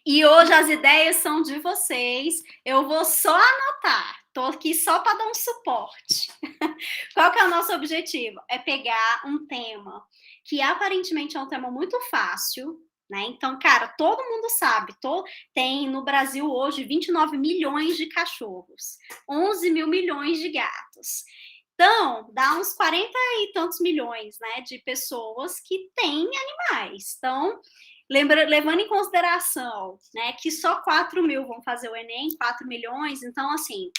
E hoje as ideias são de vocês. Eu vou só anotar. Estou aqui só para dar um suporte. Qual que é o nosso objetivo? É pegar um tema que aparentemente é um tema muito fácil, né? Então, cara, todo mundo sabe. Tem no Brasil hoje 29 milhões de cachorros, 11 mil milhões de gatos. Então, dá uns 40 e tantos milhões, né, de pessoas que têm animais. Então, levando em consideração, né, que só 4 mil vão fazer o Enem, 4 milhões, então, assim,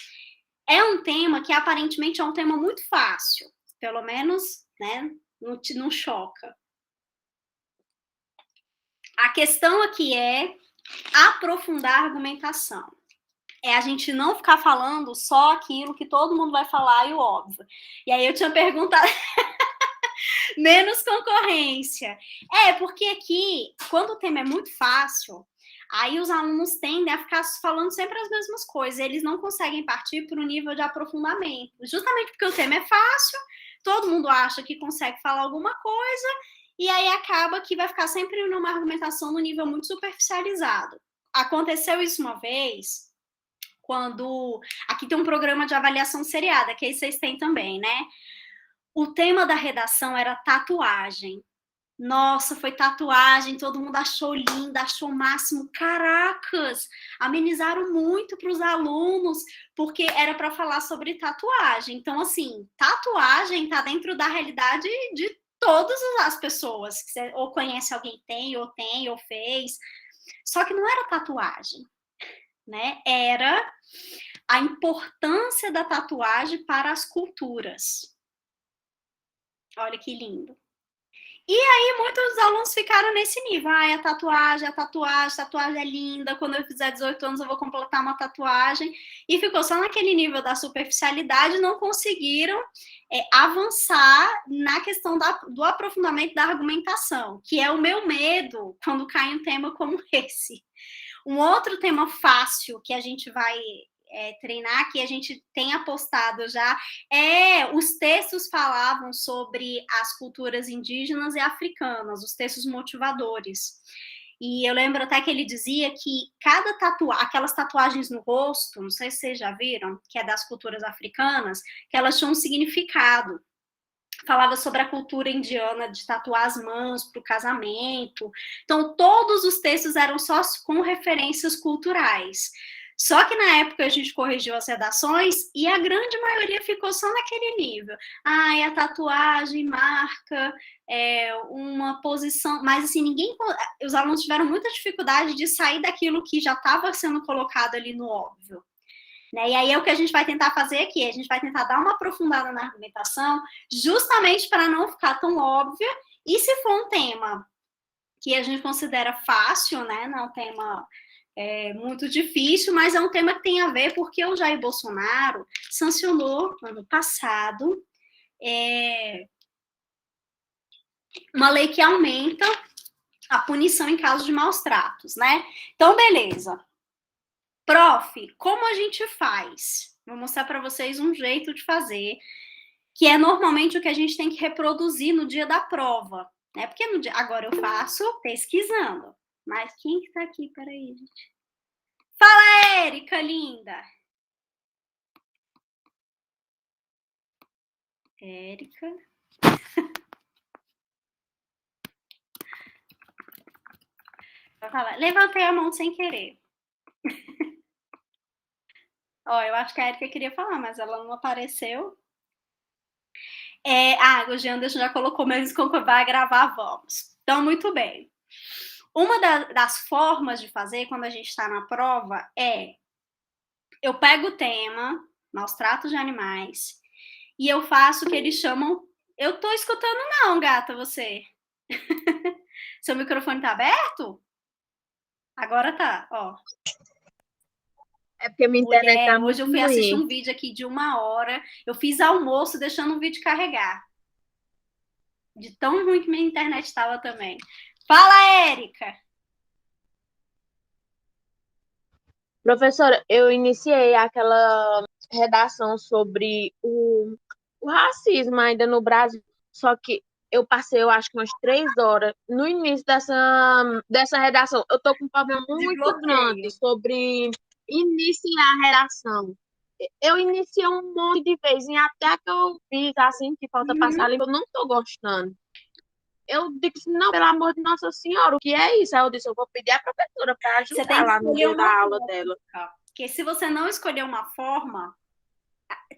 é um tema que aparentemente é um tema muito fácil, pelo menos, né, não choca. A questão aqui é aprofundar a argumentação. É a gente não ficar falando só aquilo que todo mundo vai falar e o óbvio. E aí eu tinha perguntado menos concorrência. Porque aqui, quando o tema é muito fácil, aí os alunos tendem a ficar falando sempre as mesmas coisas. Eles não conseguem partir para o nível de aprofundamento. Justamente porque o tema é fácil, todo mundo acha que consegue falar alguma coisa, e aí acaba que vai ficar sempre numa argumentação no nível muito superficializado. Aconteceu isso uma vez, quando... Aqui tem um programa de avaliação seriada, que aí vocês têm também, né? O tema da redação era tatuagem. Nossa, foi tatuagem, todo mundo achou linda, achou o máximo. Caracas, amenizaram muito para os alunos, porque era para falar sobre tatuagem. Então, assim, tatuagem está dentro da realidade de todas as pessoas, que você ou conhece alguém que tem, ou fez. Só que não era tatuagem, né? Era a importância da tatuagem para as culturas. Olha que lindo. E aí, muitos alunos ficaram nesse nível. Ai, a tatuagem é linda. Quando eu fizer 18 anos, eu vou completar uma tatuagem. E ficou só naquele nível da superficialidade, não conseguiram avançar na questão do aprofundamento da argumentação, que é o meu medo quando cai um tema como esse. Um outro tema fácil que a gente vai treinar, que a gente tem apostado já, os textos falavam sobre as culturas indígenas e africanas, os textos motivadores. E eu lembro até que ele dizia que aquelas tatuagens no rosto, não sei se vocês já viram, que é das culturas africanas, que elas tinham um significado. Falava sobre a cultura indiana de tatuar as mãos para o casamento. Então, todos os textos eram só com referências culturais. Só que na época a gente corrigiu as redações e a grande maioria ficou só naquele nível. Ai, a tatuagem marca uma posição. Mas assim, os alunos tiveram muita dificuldade de sair daquilo que já estava sendo colocado ali no óbvio. Né? E aí é o que a gente vai tentar fazer aqui, a gente vai tentar dar uma aprofundada na argumentação, justamente para não ficar tão óbvia, e se for um tema que a gente considera fácil, né, não é um tema muito difícil, mas é um tema que tem a ver porque o Jair Bolsonaro sancionou, ano passado, uma lei que aumenta a punição em caso de maus tratos, né? Então, beleza. Prof, como a gente faz? Vou mostrar para vocês um jeito de fazer, que é normalmente o que a gente tem que reproduzir no dia da prova, né? Porque agora eu faço pesquisando. Mas quem que tá aqui? Peraí, gente. Fala, Érica, linda! Érica. Levantei a mão sem querer. Ó, eu acho que a Érica queria falar, mas ela não apareceu. O Jean já colocou, mas vai gravar, vamos. Então, muito bem. Uma das formas de fazer quando a gente está na prova eu pego o tema, maus tratos de animais, e eu faço o que eles chamam... Eu tô escutando não, gata, você. Seu microfone tá aberto? Agora tá, ó. É porque minha internet tá Hoje muito eu fui assistir ruim. um vídeo aqui de 1 hora, eu fiz almoço deixando o vídeo carregar. De tão ruim que minha internet estava também. Fala, Érica! Professora, eu iniciei aquela redação sobre o racismo ainda no Brasil, só que eu passei, eu acho que umas 3 horas no início dessa redação. Eu tô com um problema De muito grande bloqueio. sobre iniciar a redação. Eu iniciei um monte de vezes, e até que eu fiz assim, que falta passar Uhum. ali, eu não tô gostando. Eu disse, não, pelo amor de Nossa Senhora, o que é isso? Aí eu disse, eu vou pedir à professora para Você tem ajudar que lá no escolher dia uma da aula forma. dela. Porque se você não escolher uma forma,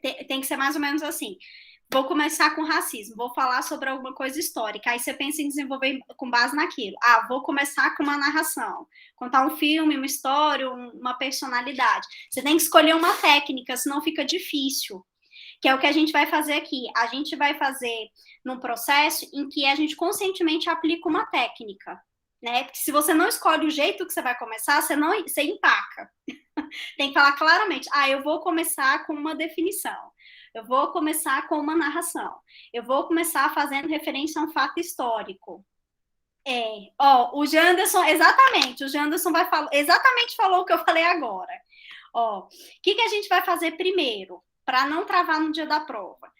tem que ser mais ou menos assim. Vou começar com racismo, vou falar sobre alguma coisa histórica. Aí você pensa em desenvolver com base naquilo. Ah, vou começar com uma narração, contar um filme, uma história, uma personalidade. Você tem que escolher uma técnica, senão fica difícil. Que é o que a gente vai fazer aqui. A gente vai fazer num processo em que a gente conscientemente aplica uma técnica. Né? Porque se você não escolhe o jeito que você vai começar, você empaca. Tem que falar claramente. Ah, eu vou começar com uma definição. Eu vou começar com uma narração. Eu vou começar fazendo referência a um fato histórico. O Janderson, exatamente, o Janderson vai falar, exatamente falou o que eu falei agora. O que a gente vai fazer primeiro, para não travar no dia da prova?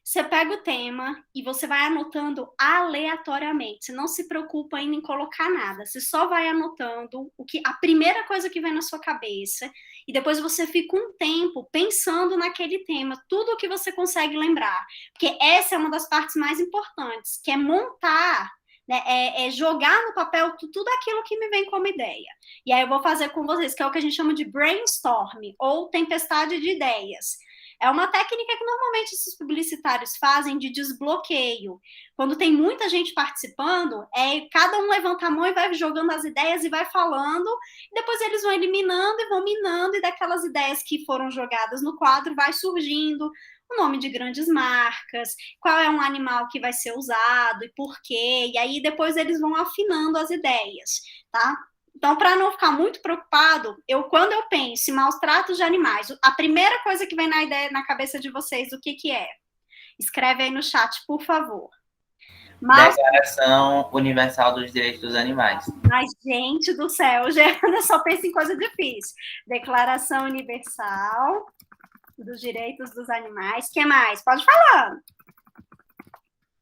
Você pega o tema e você vai anotando aleatoriamente. Você não se preocupa ainda em colocar nada. Você só vai anotando a primeira coisa que vem na sua cabeça e depois você fica um tempo pensando naquele tema, tudo o que você consegue lembrar. Porque essa é uma das partes mais importantes, que é montar, né, é jogar no papel tudo aquilo que me vem como ideia. E aí eu vou fazer com vocês, que é o que a gente chama de brainstorm, ou tempestade de ideias. É uma técnica que normalmente esses publicitários fazem de desbloqueio. Quando tem muita gente participando, cada um levanta a mão e vai jogando as ideias e vai falando, e depois eles vão eliminando e vão minando, e daquelas ideias que foram jogadas no quadro vai surgindo o nome de grandes marcas, qual é um animal que vai ser usado e por quê, e aí depois eles vão afinando as ideias, tá? Então, para não ficar muito preocupado, quando eu penso em maus tratos de animais, a primeira coisa que vem na ideia, na cabeça de vocês, o que é? Escreve aí no chat, por favor. Declaração Universal dos Direitos dos Animais. Mas, gente do céu, Gerana só pensa em coisa difícil. Declaração Universal dos Direitos dos Animais. O que mais? Pode falar.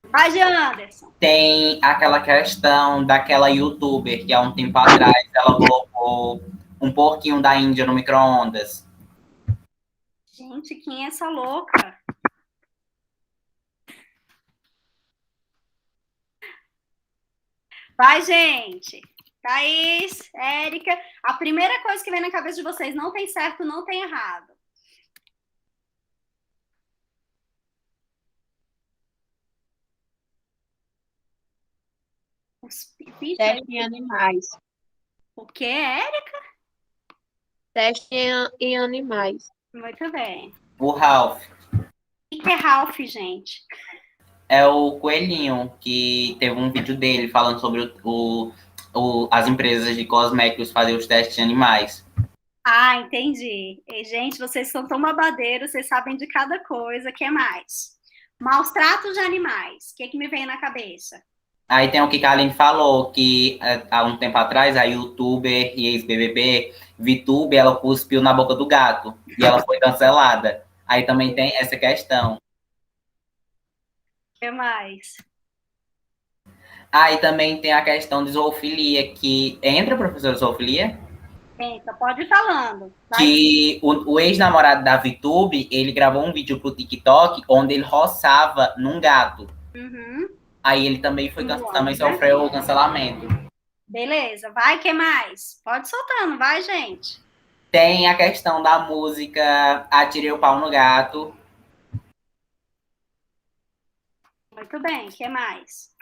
Vai, Anderson. Tem aquela questão daquela youtuber que há um tempo atrás ela colocou um porquinho da Índia no micro-ondas. Gente, quem é essa louca? Vai, gente. Thaís, Érica. A primeira coisa que vem na cabeça de vocês, não tem certo, não tem errado. Teste em animais. O que, Érica? Teste em animais. Muito bem. O Ralph. O que é Ralph, gente? É o coelhinho que teve um vídeo dele falando sobre as empresas de cosméticos fazerem os testes em animais. Ah, entendi. E, gente, vocês são tão babadeiros, vocês sabem de cada coisa. O que mais? Maus tratos de animais. O que me vem na cabeça? Aí tem o que a Aline falou, que há um tempo atrás a youtuber e ex-BBB VTube, ela cuspiu na boca do gato e ela foi cancelada. Aí também tem essa questão. O que mais? Aí também tem a questão de zoofilia, que entra, professor, zoofilia? Entra, pode ir falando. Vai. Que o ex-namorado da VTube, ele gravou um vídeo pro TikTok onde ele roçava num gato. Uhum. Aí ele também sofreu o cancelamento. Beleza, vai, que mais? Pode soltando, vai, gente. Tem a questão da música Atirei o Pau no Gato. Muito bem, que mais?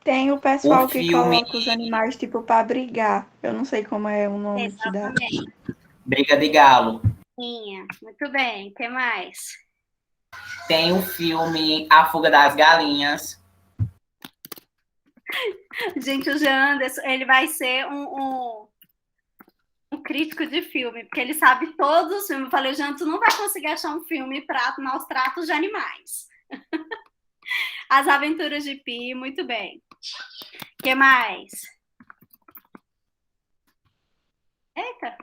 Tem o pessoal que filme... coloca os animais, tipo, pra brigar. Eu não sei como é o nome que dá. Exatamente. Briga de Galo. Muito bem, que mais? Tem o filme A Fuga das Galinhas. Gente, o Jean Anderson, ele vai ser um crítico de filme, porque ele sabe todos os filmes. Eu falei, Jean, tu não vai conseguir achar um filme para maus tratos de animais. As Aventuras de Pi, muito bem. Que mais? Eita.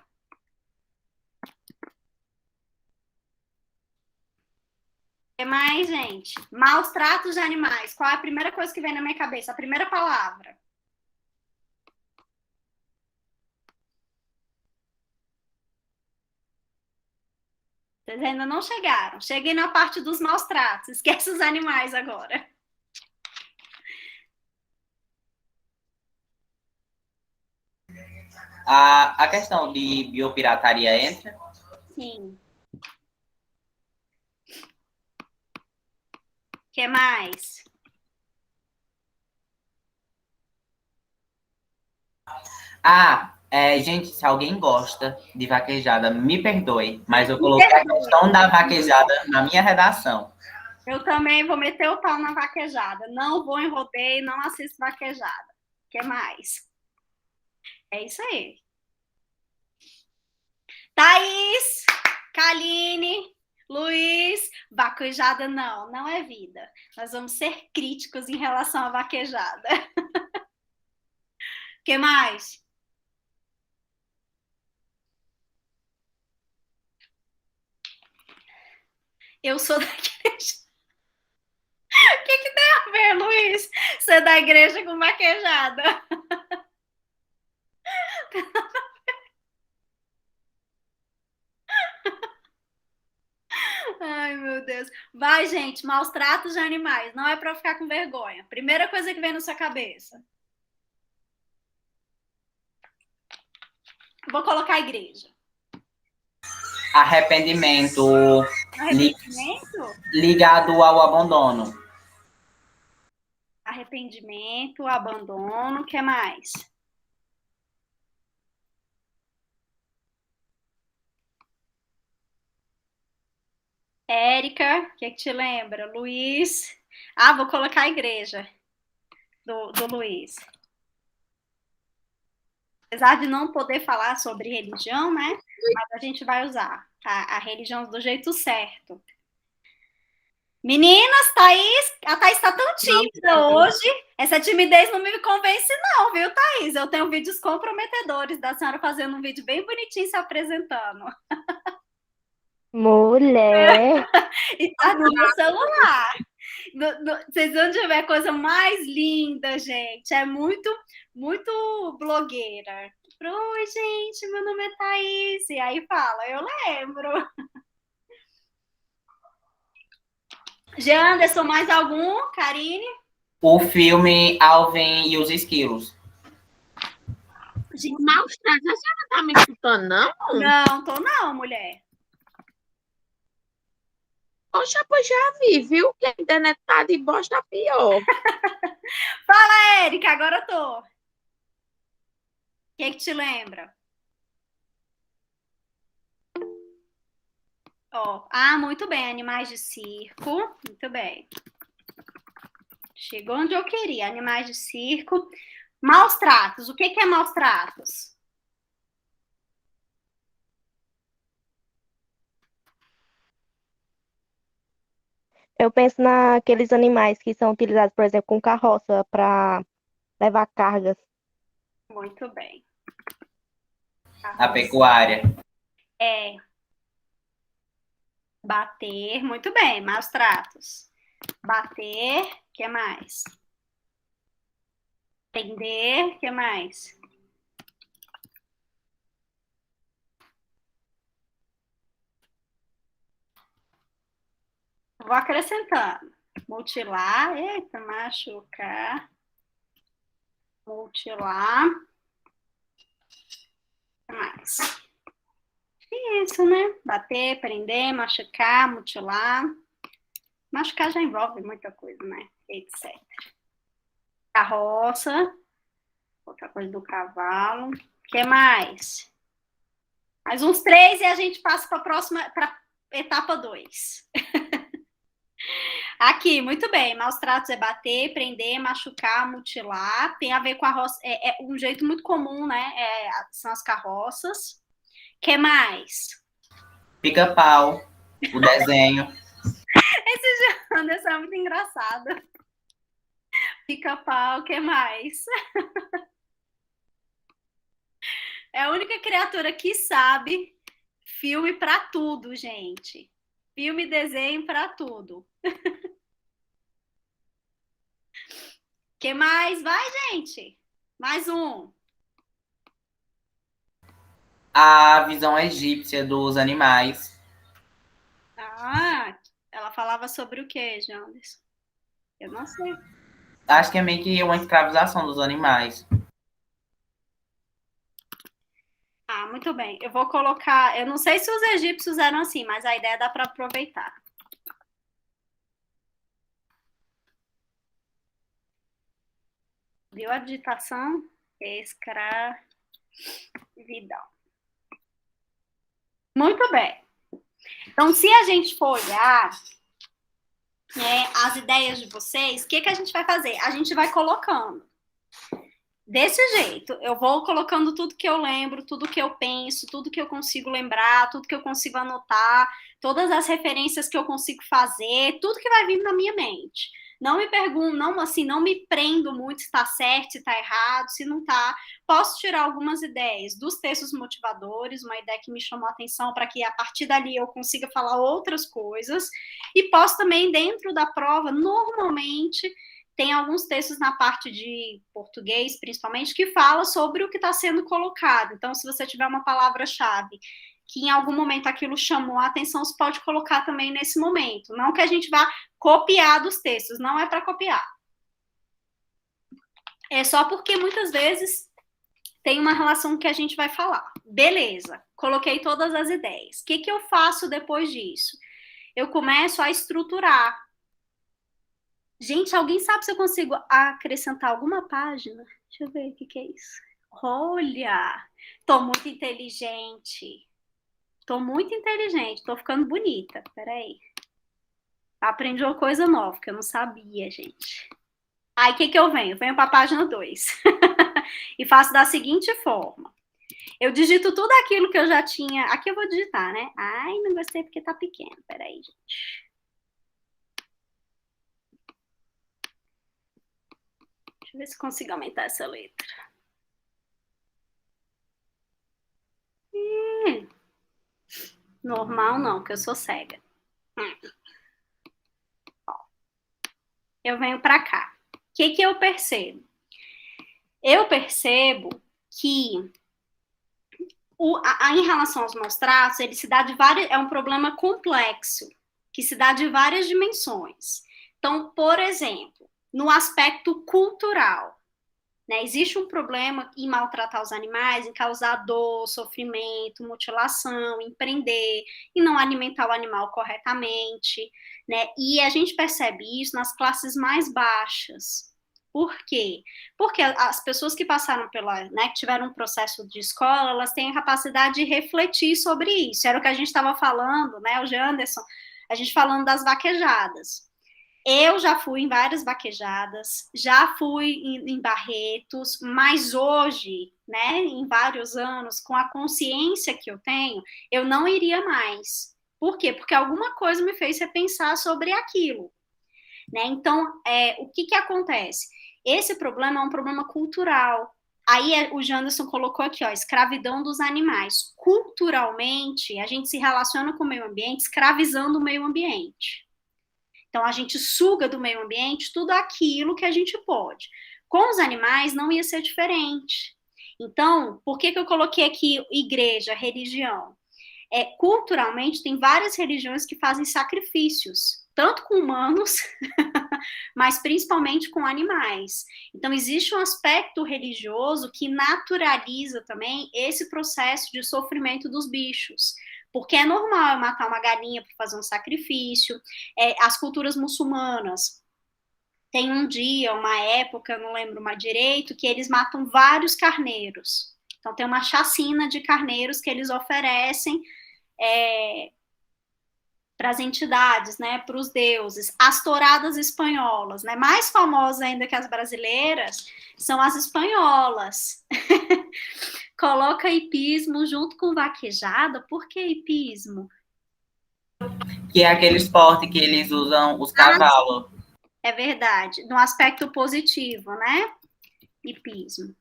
que mais, gente? Maus tratos de animais. Qual é a primeira coisa que vem na minha cabeça? A primeira palavra. Vocês ainda não chegaram. Cheguei na parte dos maus tratos. Esquece os animais agora. A questão de biopirataria entra? Sim. O que mais? Gente, se alguém gosta de vaquejada, me perdoe, mas eu coloquei a questão da vaquejada na minha redação. Eu também vou meter o pau na vaquejada. Não vou em rodeio, não assisto vaquejada. O que mais? É isso aí. Thaís, Kaline, Luiz, vaquejada não é vida. Nós vamos ser críticos em relação à vaquejada. O que mais? Eu sou da igreja. O que tem a ver, Luiz? Ser da igreja com vaquejada? Ai, meu Deus. Vai, gente, maus tratos de animais. Não é para ficar com vergonha. Primeira coisa que vem na sua cabeça. Vou colocar a igreja. Arrependimento Arrependimento? ligado ao abandono. Arrependimento, abandono, o que mais? Érica, o que te lembra? Luiz. Vou colocar a igreja do Luiz. Apesar de não poder falar sobre religião, né? Mas a gente vai usar a religião do jeito certo. Meninas, a Thaís tá tão tímida hoje. Essa timidez não me convence, não, viu, Thaís? Eu tenho vídeos comprometedores da senhora fazendo um vídeo bem bonitinho se apresentando. Mulher. E tá no meu celular. Vocês vão ver a coisa mais linda, gente. É muito, muito blogueira. Oi, gente, meu nome é Thaís. E aí fala, eu lembro. Jean Anderson, mais algum? Karine? O filme Alvin e os Esquilos. Gente, Maus tratos, a senhora tá me escutando, não? não, tô não, mulher. Poxa, pois já vi, viu? Que a internet tá de bosta pior. Fala, Érica, agora eu tô. O que te lembra? Muito bem, animais de circo. Muito bem. Chegou onde eu queria, animais de circo. Maus tratos, o que é maus tratos? Eu penso naqueles animais que são utilizados, por exemplo, com carroça para levar cargas. Muito bem. A pecuária. Bater, muito bem, maus tratos. Bater, o que mais? Prender, o que mais? Vou acrescentando. Mutilar, eita, machucar. Mutilar. O que mais? Isso, né? Bater, prender, machucar, mutilar. Machucar já envolve muita coisa, né? Etc. Carroça. Outra coisa do cavalo. O que mais? Mais uns 3 e a gente passa para a próxima, para etapa 2. Aqui, muito bem. Maus tratos é bater, prender, machucar, mutilar. Tem a ver com a roça. É um jeito muito comum, né? São as carroças. O que mais? Pica-pau. O desenho. Esse Anderson é muito engraçado. Pica-pau, o que mais? É a única criatura que sabe filme pra tudo, gente. Filme e desenho para tudo. Que mais? Vai, gente. Mais um. A visão egípcia dos animais. Ah, ela falava sobre o quê, Janderson? Eu não sei. Acho que é meio que uma escravização dos animais. Ah, muito bem. Eu vou colocar. Eu não sei se os egípcios eram assim, mas a ideia dá para aproveitar. Viu a digitação? Escravidão. Muito bem. Então, se a gente for olhar, né, as ideias de vocês, o que a gente vai fazer? A gente vai colocando. Desse jeito, eu vou colocando tudo que eu lembro, tudo que eu penso, tudo que eu consigo lembrar, tudo que eu consigo anotar, todas as referências que eu consigo fazer, tudo que vai vir na minha mente. Não me pergunto, não, assim, não me prendo muito se está certo, se está errado, se não está. Posso tirar algumas ideias dos textos motivadores, uma ideia que me chamou a atenção para que a partir dali eu consiga falar outras coisas. E posso também, dentro da prova, normalmente tem alguns textos na parte de português, principalmente, que fala sobre o que está sendo colocado. Então, se você tiver uma palavra-chave que em algum momento aquilo chamou a atenção, você pode colocar também nesse momento. Não que a gente vá copiar dos textos, não é para copiar. É só porque muitas vezes tem uma relação que a gente vai falar. Beleza, coloquei todas as ideias. O que eu faço depois disso? Eu começo a estruturar. Gente, alguém sabe se eu consigo acrescentar alguma página? Deixa eu ver o que é isso. Olha, tô muito inteligente. Tô muito inteligente, tô ficando bonita. Peraí. Aprendi uma coisa nova que eu não sabia, gente. Aí, o que eu venho? Eu venho para a página 2. E faço da seguinte forma. Eu digito tudo aquilo que eu já tinha. Aqui eu vou digitar, né? Ai, não gostei porque tá pequeno. Peraí, gente. Deixa eu ver se consigo aumentar essa letra. Normal não, porque eu sou cega. Eu venho para cá. O que eu percebo? Eu percebo que em relação aos maus tratos, ele se dá de várias, é um problema complexo, que se dá de várias dimensões. Então, por exemplo, no aspecto cultural, né, existe um problema em maltratar os animais, em causar dor, sofrimento, mutilação, em prender, e não alimentar o animal corretamente, né? E a gente percebe isso nas classes mais baixas. Por quê? Porque as pessoas que passaram né, que tiveram um processo de escola, elas têm a capacidade de refletir sobre isso. Era o que a gente estava falando, né, o Janderson, a gente falando das vaquejadas. Eu já fui em várias vaquejadas, já fui em Barretos, mas hoje, né, em vários anos, com a consciência que eu tenho, eu não iria mais. Por quê? Porque alguma coisa me fez repensar sobre aquilo. Né? Então, o que acontece? Esse problema é um problema cultural. Aí o Janderson colocou aqui, ó, escravidão dos animais. Culturalmente, a gente se relaciona com o meio ambiente escravizando o meio ambiente. Então, a gente suga do meio ambiente tudo aquilo que a gente pode. Com os animais, não ia ser diferente. Então, por que eu coloquei aqui igreja, religião? Culturalmente, tem várias religiões que fazem sacrifícios, tanto com humanos, mas principalmente com animais. Então, existe um aspecto religioso que naturaliza também esse processo de sofrimento dos bichos. Porque é normal eu matar uma galinha para fazer um sacrifício. As culturas muçulmanas tem um dia, uma época, eu não lembro mais direito, que eles matam vários carneiros. Então, tem uma chacina de carneiros que eles oferecem para as entidades, né, para os deuses. As touradas espanholas, né, mais famosas ainda que as brasileiras, são as espanholas. Coloca hipismo junto com vaquejada. Por que hipismo? Que é aquele esporte que eles usam os cavalos. É verdade. No aspecto positivo, né? Hipismo.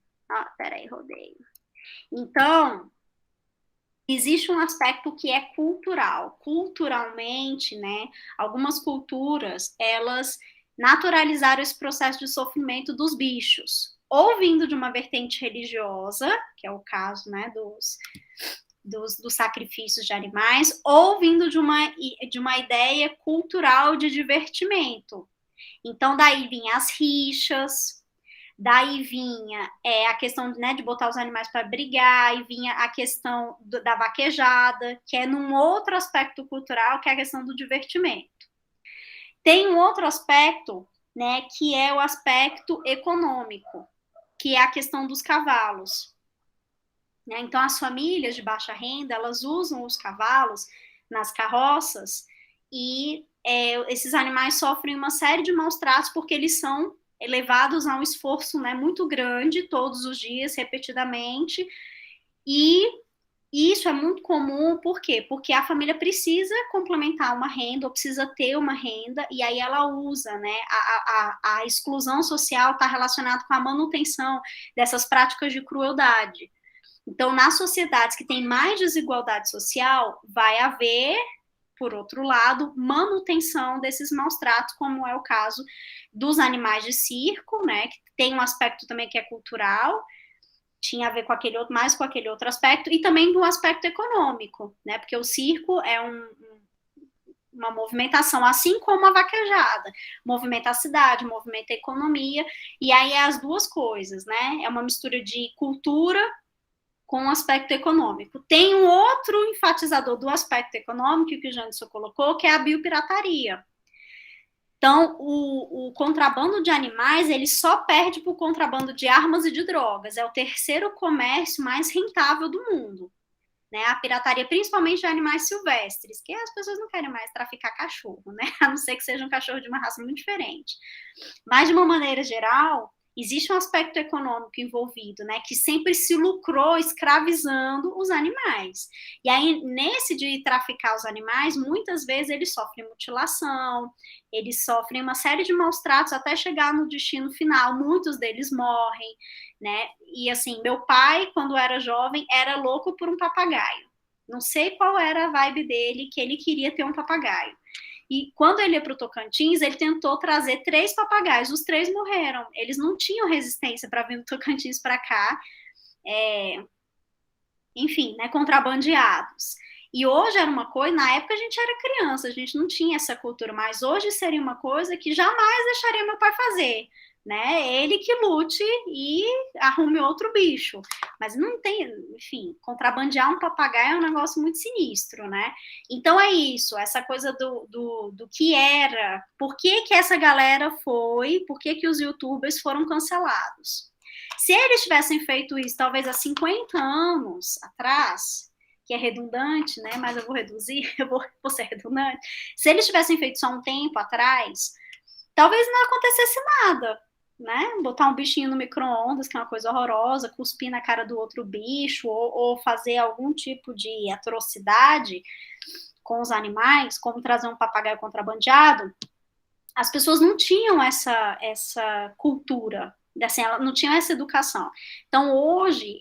Peraí, rodeio. Então, existe um aspecto que é cultural. Culturalmente, né, algumas culturas, elas naturalizaram esse processo de sofrimento dos bichos, ou vindo de uma vertente religiosa, que é o caso, né, dos sacrifícios de animais, ou vindo de uma ideia cultural de divertimento. Então, daí vinham as rixas, daí vinha a questão, né, de botar os animais para brigar, e vinha a questão da vaquejada, que é num outro aspecto cultural, que é a questão do divertimento. Tem um outro aspecto, né, que é o aspecto econômico, que é a questão dos cavalos. Né? Então, as famílias de baixa renda, elas usam os cavalos nas carroças e esses animais sofrem uma série de maus tratos porque eles são levados a um esforço, né, muito grande todos os dias, repetidamente, e isso é muito comum, por quê? Porque a família precisa complementar uma renda, ou precisa ter uma renda, e aí ela usa, né? A exclusão social está relacionada com a manutenção dessas práticas de crueldade. Então, nas sociedades que têm mais desigualdade social, vai haver, por outro lado, manutenção desses maus tratos, como é o caso dos animais de circo, né? Que tem um aspecto também que é cultural, tinha a ver com aquele outro, mais com aquele outro aspecto, e também do aspecto econômico, né? Porque o circo é uma movimentação, assim como a vaquejada, movimenta a cidade, movimenta a economia, e aí é as duas coisas, né? É uma mistura de cultura com o aspecto econômico. Tem um outro enfatizador do aspecto econômico que o Janderson colocou, que é a biopirataria. Então, o contrabando de animais, ele só perde para o contrabando de armas e de drogas. É o terceiro comércio mais rentável do mundo. Né? A pirataria, principalmente de animais silvestres, que as pessoas não querem mais traficar cachorro, né? A não ser que seja um cachorro de uma raça muito diferente. Mas, de uma maneira geral, existe um aspecto econômico envolvido, né, que sempre se lucrou escravizando os animais. E aí, nesse de traficar os animais, muitas vezes eles sofrem mutilação, eles sofrem uma série de maus tratos até chegar no destino final. Muitos deles morrem, né? E assim, meu pai, quando era jovem, era louco por um papagaio. Não sei qual era a vibe dele, que ele queria ter um papagaio. E quando ele ia para o Tocantins, ele tentou trazer 3 papagaios, os 3 morreram. Eles não tinham resistência para vir do Tocantins para cá, enfim, né, contrabandeados. E hoje era uma coisa, na época a gente era criança, a gente não tinha essa cultura, mas hoje seria uma coisa que jamais deixaria meu pai fazer. Né? Ele que lute e arrume outro bicho. Mas não tem, enfim, contrabandear um papagaio é um negócio muito sinistro, né? Então é isso, essa coisa do que era, por que essa galera foi, por que os youtubers foram cancelados. Se eles tivessem feito isso, talvez há 50 anos atrás, que é redundante, né? Mas eu vou reduzir, eu vou ser redundante. Se eles tivessem feito só um tempo atrás, talvez não acontecesse nada. Né? Botar um bichinho no micro-ondas, que é uma coisa horrorosa, cuspir na cara do outro bicho, ou fazer algum tipo de atrocidade com os animais, como trazer um papagaio contrabandeado, as pessoas não tinham essa cultura, assim, elas não tinham essa educação. Então, hoje,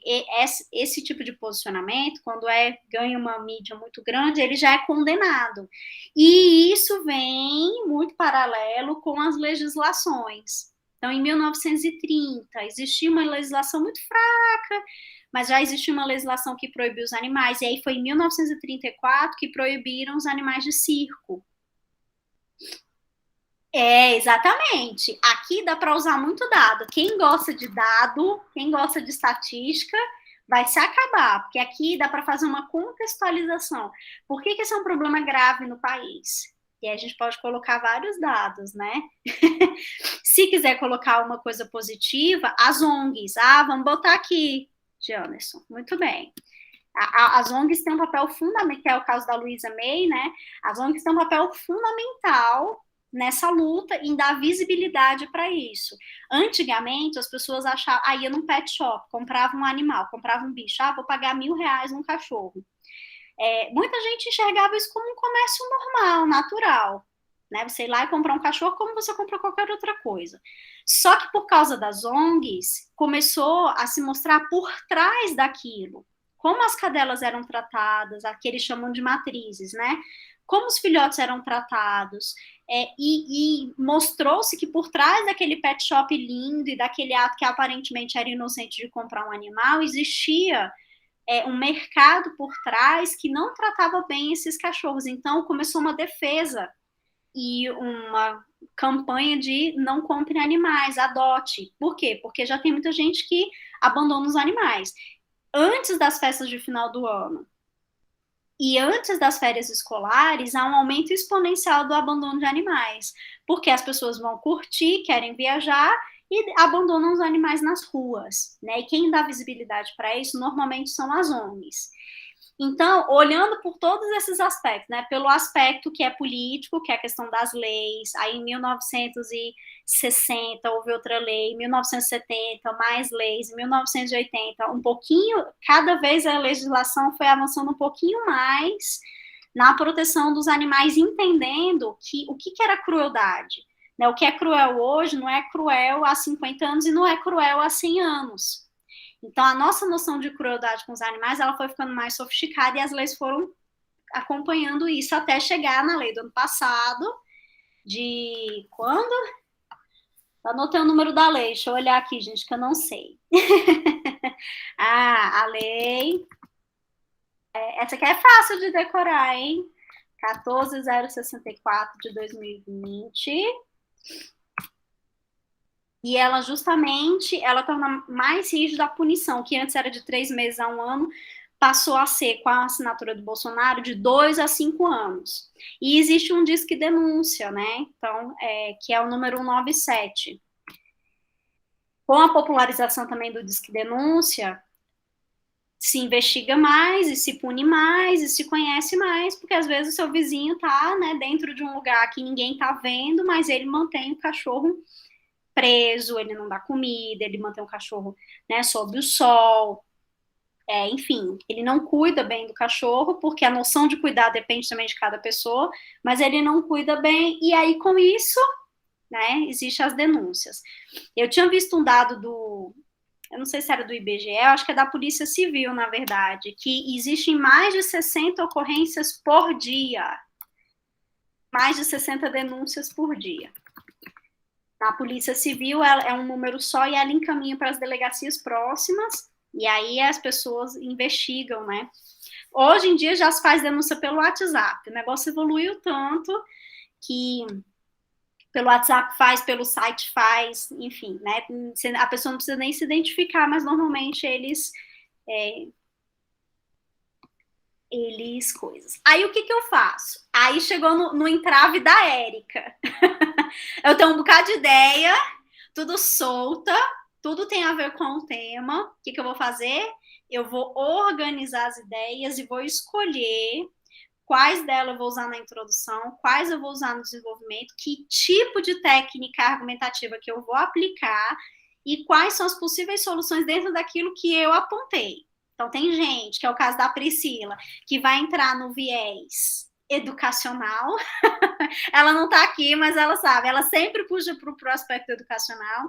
esse tipo de posicionamento, quando ganha uma mídia muito grande, ele já é condenado. E isso vem muito paralelo com as legislações. Então, em 1930, existia uma legislação muito fraca, mas já existia uma legislação que proibiu os animais, e aí foi em 1934 que proibiram os animais de circo. Exatamente. Aqui dá para usar muito dado. Quem gosta de dado, quem gosta de estatística, vai se acabar, porque aqui dá para fazer uma contextualização. Por que esse é um problema grave no país? E aí a gente pode colocar vários dados, né? Se quiser colocar uma coisa positiva, as ONGs. Vamos botar aqui, Jamerson. Muito bem. As ONGs têm um papel fundamental, que é o caso da Luísa May, né? As ONGs têm um papel fundamental nessa luta em dar visibilidade para isso. Antigamente, as pessoas achavam, ia num pet shop, comprava um animal, comprava um bicho, vou pagar R$1.000 num cachorro. Muita gente enxergava isso como um comércio normal, natural, né? Você ir lá e comprar um cachorro como você compra qualquer outra coisa. Só que por causa das ONGs, começou a se mostrar por trás daquilo. como as cadelas eram tratadas, a que eles chamam de matrizes, né? Como os filhotes eram tratados, e mostrou-se que por trás daquele pet shop lindo e daquele ato que aparentemente era inocente de comprar um animal, existia um mercado por trás que não tratava bem esses cachorros. Então começou uma defesa e uma campanha de não compre animais, adote. Por quê? Porque já tem muita gente que abandona os animais. Antes das festas de final do ano e antes das férias escolares, há um aumento exponencial do abandono de animais, porque as pessoas vão curtir, querem viajar e abandonam os animais nas ruas, né? E quem dá visibilidade para isso normalmente são as ONGs. Então, olhando por todos esses aspectos, né, pelo aspecto que é político, que é a questão das leis, aí em 1960 houve outra lei, em 1970 mais leis, em 1980 um pouquinho, cada vez a legislação foi avançando um pouquinho mais na proteção dos animais, entendendo que o que era crueldade. Né, o que é cruel hoje não é cruel há 50 anos e não é cruel há 100 anos. Então, a nossa noção de crueldade com os animais, ela foi ficando mais sofisticada e as leis foram acompanhando isso até chegar na lei do ano passado, de quando? Anotei o número da lei, deixa eu olhar aqui, gente, que eu não sei. A lei... essa aqui é fácil de decorar, hein? 14.064 de 2020... E ela justamente, ela torna mais rígida a punição, que antes era de 3 meses a 1 ano, passou a ser, com a assinatura do Bolsonaro, de 2 a 5 anos. E existe um disque denúncia, né? Então, que é o número 197. Com a popularização também do disque denúncia, se investiga mais, e se pune mais, e se conhece mais, porque às vezes o seu vizinho tá, né, dentro de um lugar que ninguém tá vendo, mas ele mantém o cachorro preso, ele não dá comida, ele mantém o cachorro, né, sob o sol, enfim, ele não cuida bem do cachorro, porque a noção de cuidar depende também de cada pessoa, mas ele não cuida bem, e aí com isso, né, existem as denúncias. Eu tinha visto um dado eu não sei se era do IBGE, eu acho que é da Polícia Civil, na verdade, que existem mais de 60 ocorrências por dia, mais de 60 denúncias por dia. A Polícia Civil é um número só e ela encaminha para as delegacias próximas e aí as pessoas investigam, né? Hoje em dia já se faz denúncia pelo WhatsApp. O negócio evoluiu tanto que pelo WhatsApp faz, pelo site faz, enfim, né? A pessoa não precisa nem se identificar, mas normalmente eles coisas. Aí o que eu faço? Aí chegou no entrave da Érica. Eu tenho um bocado de ideia, tudo solta, tudo tem a ver com o tema. O que eu vou fazer? Eu vou organizar as ideias e vou escolher quais delas eu vou usar na introdução, quais eu vou usar no desenvolvimento, que tipo de técnica argumentativa que eu vou aplicar e quais são as possíveis soluções dentro daquilo que eu apontei. Então, tem gente, que é o caso da Priscila, que vai entrar no viés educacional. Ela não está aqui, mas ela sabe, ela sempre puxa para o aspecto educacional.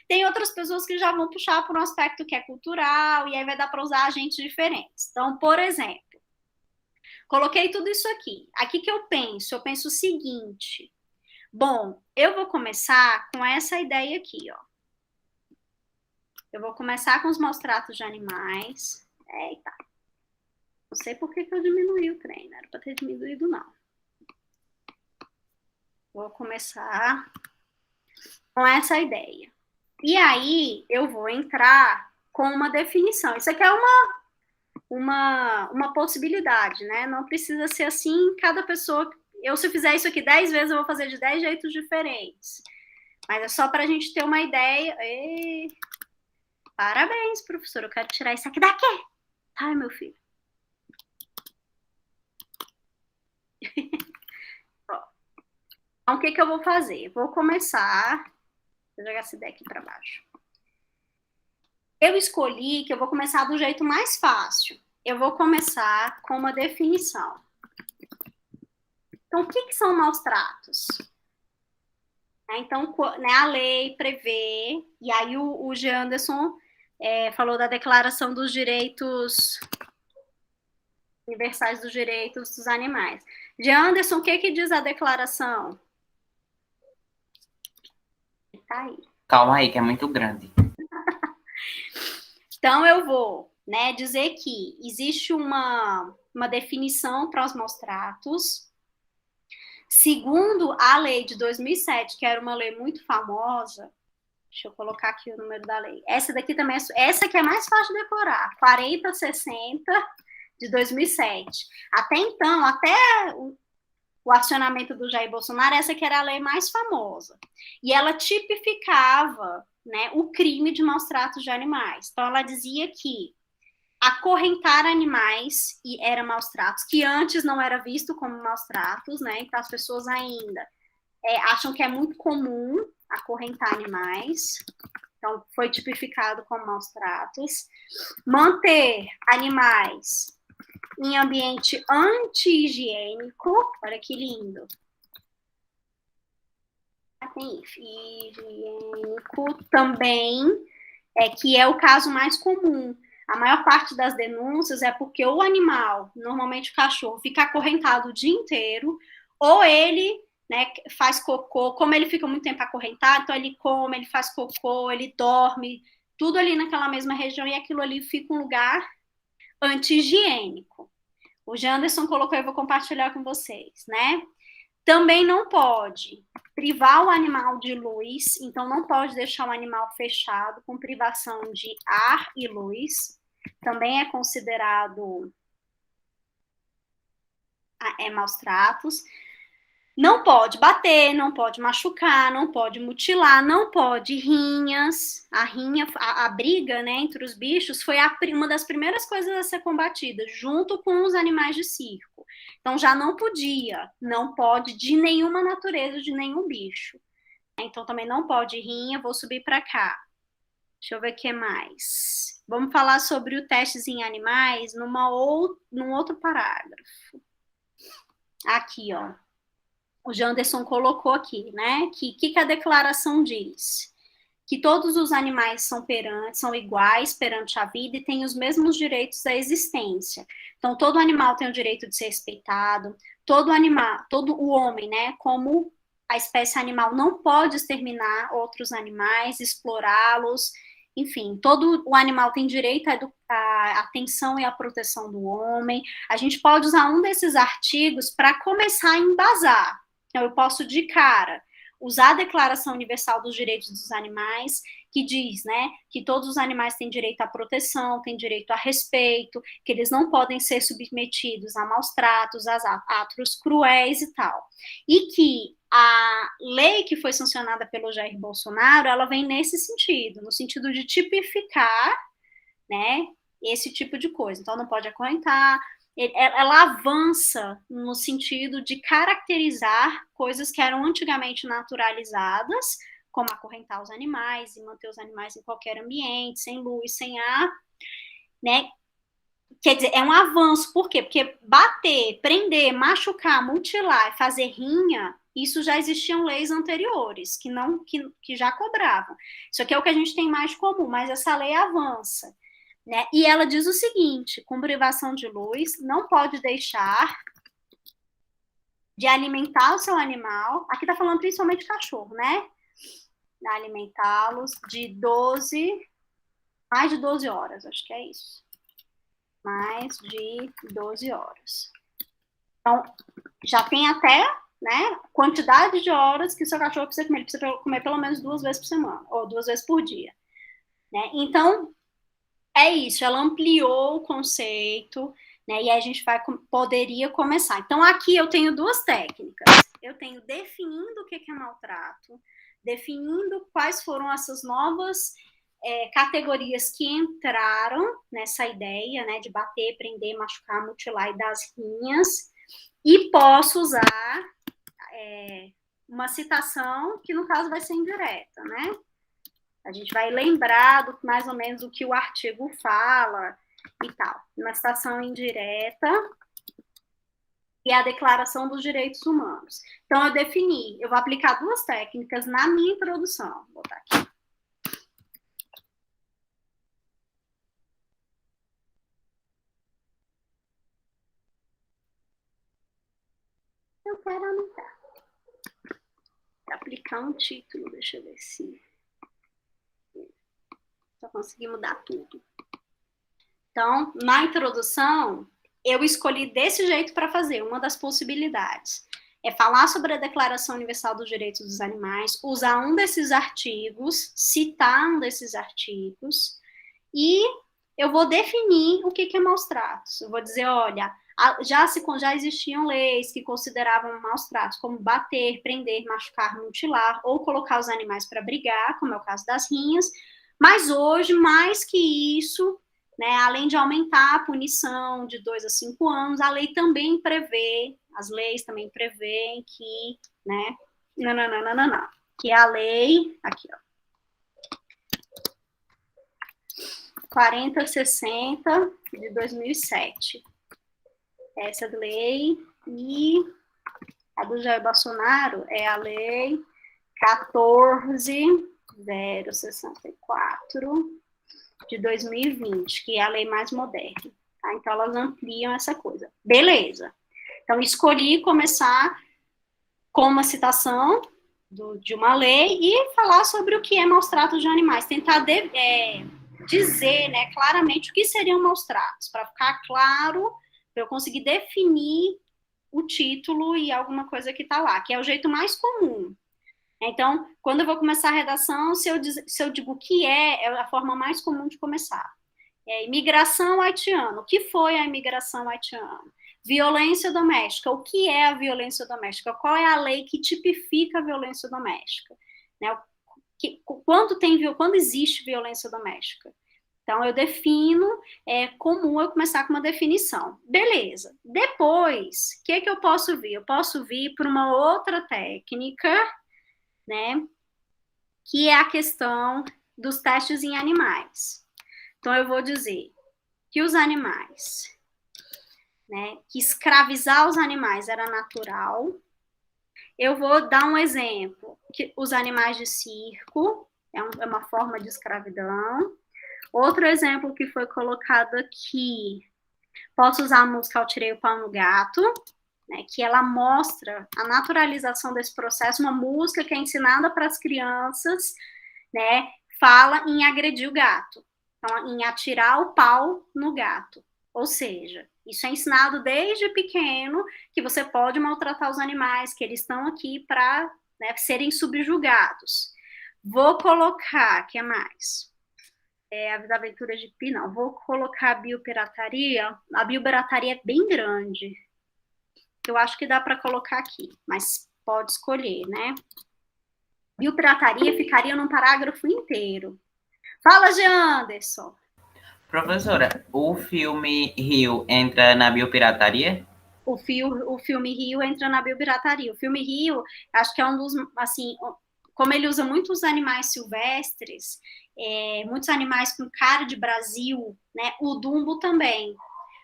Tem outras pessoas que já vão puxar para um aspecto que é cultural, e aí vai dar para usar agentes diferentes. Então, por exemplo, coloquei tudo isso aqui. Aqui que eu penso o seguinte. Bom, eu vou começar com essa ideia aqui, ó. Eu vou começar com os maus tratos de animais. Eita. Não sei por que eu diminuí o trem, não era para ter diminuído, não. Vou começar com essa ideia. E aí, eu vou entrar com uma definição. Isso aqui é uma possibilidade, né? Não precisa ser assim, cada pessoa... se eu fizer isso aqui 10 vezes, eu vou fazer de 10 jeitos diferentes. Mas é só para a gente ter uma ideia. Parabéns, professor. Eu quero tirar isso aqui daqui. Ai, meu filho. Então, o que eu vou fazer? Vou começar... Vou jogar essa ideia aqui para baixo. Eu escolhi que eu vou começar do jeito mais fácil. Eu vou começar com uma definição. Então, o que são maus tratos? Então, né, a lei prevê, e aí o G. Anderson falou da Declaração dos Direitos universais dos direitos dos animais. De Anderson, o que diz a declaração? Tá aí. Calma aí, que é muito grande. Então, eu vou, né, dizer que existe uma definição para os maus tratos. Segundo a lei de 2007, que era uma lei muito famosa, deixa eu colocar aqui o número da lei. Essa daqui também, essa aqui é mais fácil de decorar, 4060 de 2007. Até então, até o acionamento do Jair Bolsonaro, essa que era a lei mais famosa. E ela tipificava, né, o crime de maus tratos de animais. Então, ela dizia que acorrentar animais e era maus tratos, que antes não era visto como maus tratos, né? Então, as pessoas ainda acham que é muito comum acorrentar animais. Então, foi tipificado como maus tratos. Manter animais em ambiente anti-higiênico, olha que lindo. Tem higiênico também, que é o caso mais comum. A maior parte das denúncias é porque o animal, normalmente o cachorro, fica acorrentado o dia inteiro, ou ele, né, faz cocô, como ele fica muito tempo acorrentado, então ele come, ele faz cocô, ele dorme, tudo ali naquela mesma região, e aquilo ali fica um lugar anti-higiênico. O Janderson colocou, eu vou compartilhar com vocês, né? Também não pode privar o animal de luz, então não pode deixar o animal fechado com privação de ar e luz. Também é considerado maus tratos. Não pode bater, não pode machucar, não pode mutilar, não pode rinhas. A briga, né, entre os bichos foi uma das primeiras coisas a ser combatida, junto com os animais de circo. Então já não pode de nenhuma natureza, de nenhum bicho. Então também não pode rinha, vou subir para cá. Deixa eu ver o que mais. Vamos falar sobre o testes em animais num outro parágrafo. Aqui, ó. O Janderson colocou aqui, né? Que a declaração diz? Que todos os animais são iguais perante a vida e têm os mesmos direitos à existência. Então, todo animal tem o direito de ser respeitado, todo o homem, né, como a espécie animal, não pode exterminar outros animais, explorá-los, enfim, todo o animal tem direito à atenção e à proteção do homem. A gente pode usar um desses artigos para começar a embasar. Então, eu posso, de cara, usar a Declaração Universal dos Direitos dos Animais, que diz, né, que todos os animais têm direito à proteção, têm direito a respeito, que eles não podem ser submetidos a maus tratos, a atos cruéis e tal. E que a lei que foi sancionada pelo Jair Bolsonaro, ela vem nesse sentido, no sentido de tipificar, né, esse tipo de coisa. Então, não pode acorrentar. Ela avança no sentido de caracterizar coisas que eram antigamente naturalizadas, como acorrentar os animais e manter os animais em qualquer ambiente, sem luz, sem ar, né? Quer dizer, é um avanço. Por quê? Porque bater, prender, machucar, mutilar e fazer rinha, isso já existiam leis anteriores que já cobravam. Isso aqui é o que a gente tem mais comum, mas essa lei avança. Né? E ela diz o seguinte, com privação de luz, não pode deixar de alimentar o seu animal, aqui está falando principalmente de cachorro, né? Alimentá-los mais de 12 horas, acho que é isso. Mais de 12 horas. Então, já tem até, né, quantidade de horas que o seu cachorro precisa comer. Ele precisa comer pelo menos 2 vezes por semana, ou 2 vezes por dia. Né? Então, é isso, ela ampliou o conceito, né? E aí a gente poderia começar. Então, aqui eu tenho 2 técnicas. Eu tenho definindo o que é maltrato, definindo quais foram essas novas categorias que entraram nessa ideia, né? De bater, prender, machucar, mutilar e das rinhas. E posso usar uma citação que, no caso, vai ser indireta, né? A gente vai lembrar mais ou menos o que o artigo fala e tal. Uma citação indireta e a Declaração dos Direitos Humanos. Então, eu vou aplicar 2 técnicas na minha introdução. Vou botar aqui. quero anotar. Aplicar um título, deixa eu ver se... Só consegui mudar tudo. Então, na introdução, eu escolhi desse jeito para fazer, uma das possibilidades. É falar sobre a Declaração Universal dos Direitos dos Animais, usar um desses artigos, citar um desses artigos, e eu vou definir o que é maus tratos. Eu vou dizer, olha, já existiam leis que consideravam maus tratos, como bater, prender, machucar, mutilar, ou colocar os animais para brigar, como é o caso das rinhas, mas hoje, mais que isso, né, além de aumentar a punição de 2 a 5 anos, a lei também prevê, as leis também prevêem que, né, que a lei, aqui, ó, 4060 de 2007. Essa lei, e a do Jair Bolsonaro é a lei 14064 de 2020, que é a lei mais moderna. Tá? Então, elas ampliam essa coisa. Beleza. Então, escolhi começar com uma citação de uma lei e falar sobre o que é maus tratos de animais. Tentar dizer, né, claramente o que seriam maus tratos, para ficar claro, para eu conseguir definir o título e alguma coisa que está lá, que é o jeito mais comum. Então, quando eu vou começar a redação, se eu digo o que é a forma mais comum de começar. Imigração haitiana. O que foi a imigração haitiana? Violência doméstica. O que é a violência doméstica? Qual é a lei que tipifica a violência doméstica? Né? Quando existe violência doméstica? Então, eu defino, é comum eu começar com uma definição. Beleza. Depois, o que eu posso vir? Eu posso vir para uma outra técnica, né, que é a questão dos testes em animais. Então, eu vou dizer que os animais, né, que escravizar os animais era natural. Eu vou dar um exemplo, que os animais de circo é uma forma de escravidão. Outro exemplo que foi colocado aqui, posso usar a música Eu Tirei o Pau no Gato, né, que ela mostra a naturalização desse processo, uma música que é ensinada para as crianças, né, fala em agredir o gato, então, em atirar o pau no gato. Ou seja, isso é ensinado desde pequeno, que você pode maltratar os animais, que eles estão aqui para, né, serem subjugados. Vou colocar, o que mais? A aventura de Pi, não. Vou colocar a biopirataria. A biopirataria é bem grande. Eu acho que dá para colocar aqui, mas pode escolher, né? Biopirataria ficaria num parágrafo inteiro. Fala, Jean Anderson. Professora, o filme Rio entra na biopirataria? O filme Rio entra na biopirataria. O filme Rio, acho que é um dos, assim, como ele usa muitos animais silvestres, muitos animais com cara de Brasil, né? O Dumbo também,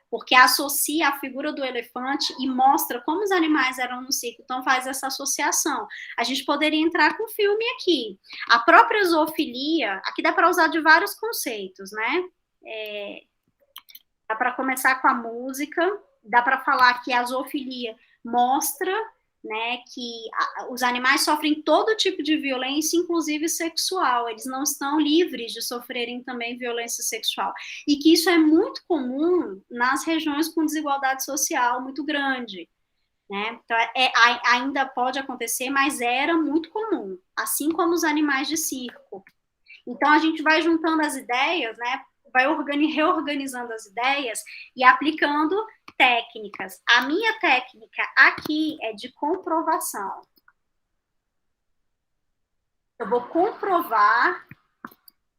porque associa a figura do elefante e mostra como os animais eram no circo, então faz essa associação. A gente poderia entrar com o filme aqui. A própria zoofilia, aqui dá para usar de vários conceitos, né? Dá para começar com a música, dá para falar que a zoofilia mostra, né, que os animais sofrem todo tipo de violência, inclusive sexual, eles não estão livres de sofrerem também violência sexual, e que isso é muito comum nas regiões com desigualdade social muito grande, né, então ainda pode acontecer, mas era muito comum, assim como os animais de circo. Então a gente vai juntando as ideias, né, vai reorganizando as ideias e aplicando técnicas. A minha técnica aqui é de comprovação. Eu vou comprovar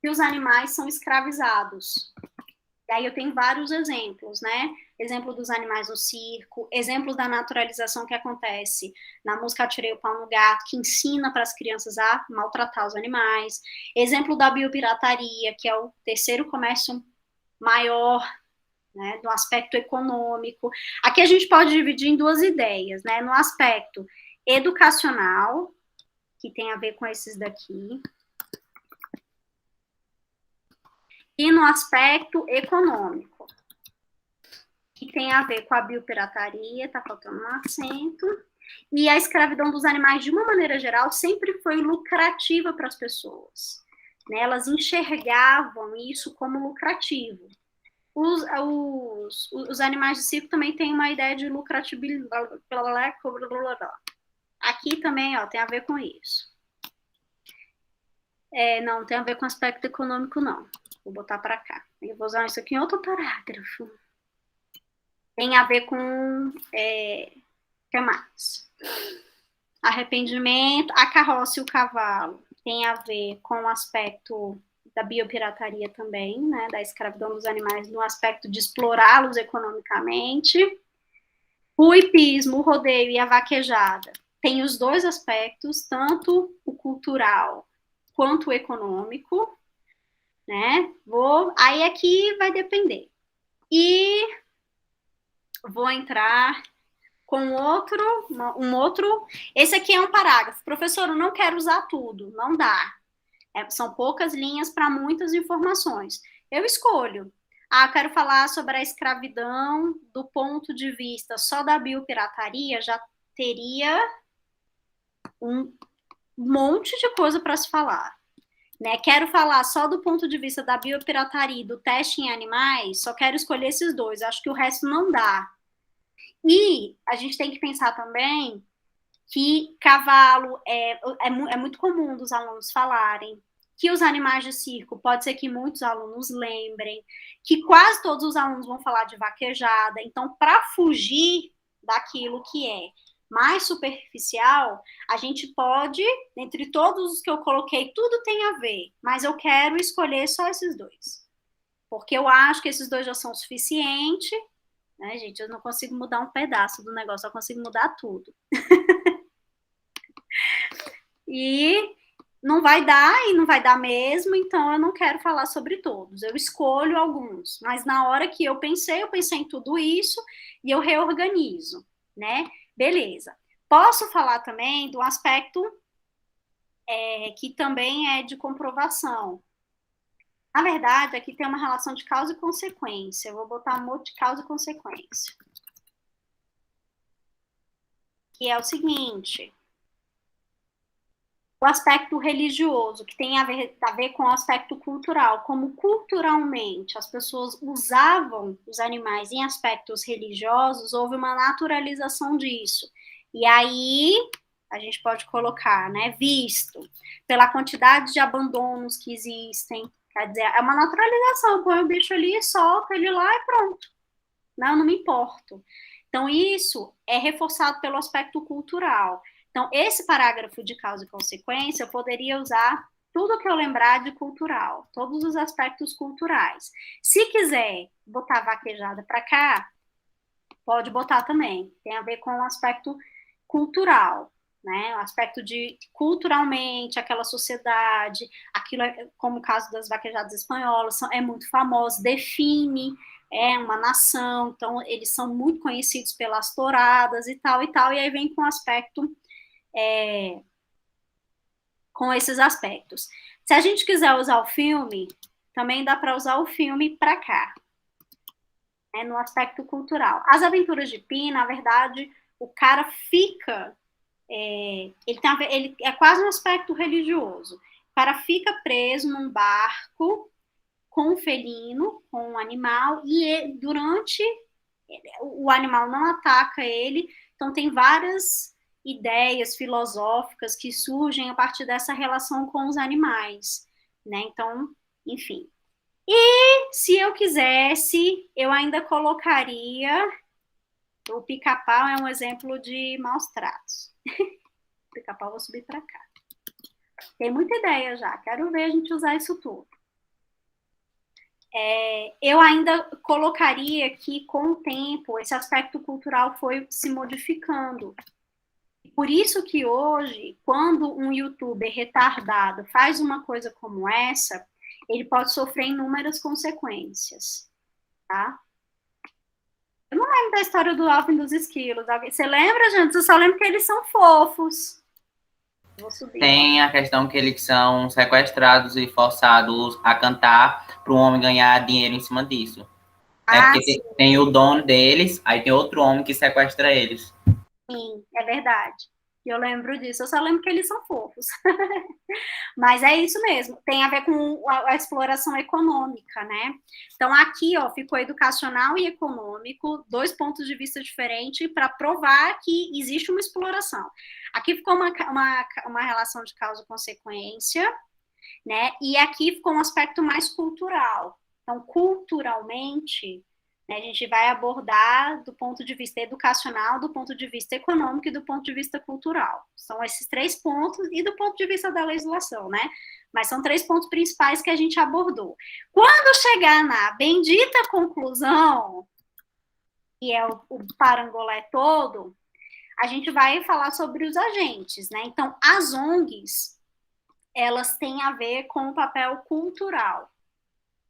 que os animais são escravizados. E aí eu tenho vários exemplos, né? Exemplo dos animais no circo, exemplos da naturalização que acontece na música Eu Tirei o Pau no Gato, que ensina para as crianças a maltratar os animais. Exemplo da biopirataria, que é o terceiro comércio maior, né, do aspecto econômico. Aqui a gente pode dividir em duas ideias, né? No aspecto educacional, que tem a ver com esses daqui, e no aspecto econômico, que tem a ver com a biopirataria, tá faltando um acento, E a escravidão dos animais, de uma maneira geral, sempre foi lucrativa para as pessoas. Né? Elas enxergavam isso como lucrativo. Os animais de circo também têm uma ideia de lucratividade. Aqui também, ó, tem a ver com isso. Não tem a ver com aspecto econômico, não. Vou botar para cá. Eu vou usar isso aqui em outro parágrafo. Tem a ver com... o que mais? Arrependimento. A carroça e o cavalo tem a ver com o aspecto da biopirataria também, né? Da escravidão dos animais no aspecto de explorá-los economicamente. O hipismo, o rodeio e a vaquejada tem os dois aspectos, tanto o cultural quanto o econômico, né? Aí aqui vai depender. E vou entrar com um outro. Esse aqui é um parágrafo. Professor, eu não quero usar tudo, não dá. São poucas linhas para muitas informações. Eu escolho. Eu quero falar sobre a escravidão do ponto de vista só da biopirataria, já teria um monte de coisa para se falar. Né? Quero falar só do ponto de vista da biopirataria e do teste em animais, só quero escolher esses dois. Acho que o resto não dá. E a gente tem que pensar também que cavalo é muito comum dos alunos falarem, que os animais de circo, pode ser que muitos alunos lembrem, que quase todos os alunos vão falar de vaquejada. Então, para fugir daquilo que é mais superficial, a gente pode, entre todos os que eu coloquei, tudo tem a ver, mas eu quero escolher só esses dois. Porque eu acho que esses dois já são suficientes, né, gente? Eu não consigo mudar um pedaço do negócio, eu consigo mudar tudo. E não vai dar mesmo, então eu não quero falar sobre todos. Eu escolho alguns, mas na hora que eu pensei em tudo isso e eu reorganizo, né? Beleza. Posso falar também do aspecto que também é de comprovação. Na verdade, aqui tem uma relação de causa e consequência. Eu vou botar um monte de causa e consequência. Que é o seguinte: o aspecto religioso, que tem a ver com o aspecto cultural, como culturalmente as pessoas usavam os animais em aspectos religiosos, houve uma naturalização disso. E aí a gente pode colocar, né, visto pela quantidade de abandonos que existem, quer dizer, é uma naturalização, põe o bicho ali, solta ele lá e pronto. Não, eu não me importo. Então, isso é reforçado pelo aspecto cultural. Então, esse parágrafo de causa e consequência, eu poderia usar tudo que eu lembrar de cultural, todos os aspectos culturais. Se quiser botar vaquejada para cá, pode botar também. Tem a ver com o aspecto cultural, né? O aspecto de culturalmente, aquela sociedade, aquilo, como o caso das vaquejadas espanholas, é muito famoso, define uma nação, então eles são muito conhecidos pelas touradas e tal, e aí vem com o aspecto com esses aspectos. Se a gente quiser usar o filme, também dá para usar o filme para cá, né, no aspecto cultural. As Aventuras de Pi, na verdade, o cara fica... ele é quase um aspecto religioso. O cara fica preso num barco com um felino, com um animal, e durante... o animal não ataca ele, então tem várias ideias filosóficas que surgem a partir dessa relação com os animais, né? Então, enfim. E se eu quisesse, eu ainda colocaria o pica-pau é um exemplo de maus tratos. O pica-pau vou subir para cá. Tem muita ideia já, quero ver a gente usar isso tudo. Eu ainda colocaria que, com o tempo, esse aspecto cultural foi se modificando. Por isso que hoje, quando um youtuber retardado faz uma coisa como essa, ele pode sofrer inúmeras consequências, tá? Eu não lembro da história do Alvin dos Esquilos. Você lembra, gente? Eu só lembro que eles são fofos. Vou subir. Tem a questão que eles são sequestrados e forçados a cantar para o homem ganhar dinheiro em cima disso. Porque tem o dono deles, aí tem outro homem que sequestra eles. Sim, é verdade. Eu lembro disso, eu só lembro que eles são fofos. Mas é isso mesmo, tem a ver com a exploração econômica, né? Então, aqui, ó, ficou educacional e econômico, dois pontos de vista diferentes para provar que existe uma exploração. Aqui ficou uma relação de causa e consequência, né? E aqui ficou um aspecto mais cultural. Então, culturalmente, né, a gente vai abordar do ponto de vista educacional, do ponto de vista econômico e do ponto de vista cultural. São esses três pontos, e do ponto de vista da legislação, né? Mas são três pontos principais que a gente abordou. Quando chegar na bendita conclusão, que é o parangolé todo, a gente vai falar sobre os agentes, né? Então, as ONGs, elas têm a ver com o papel cultural.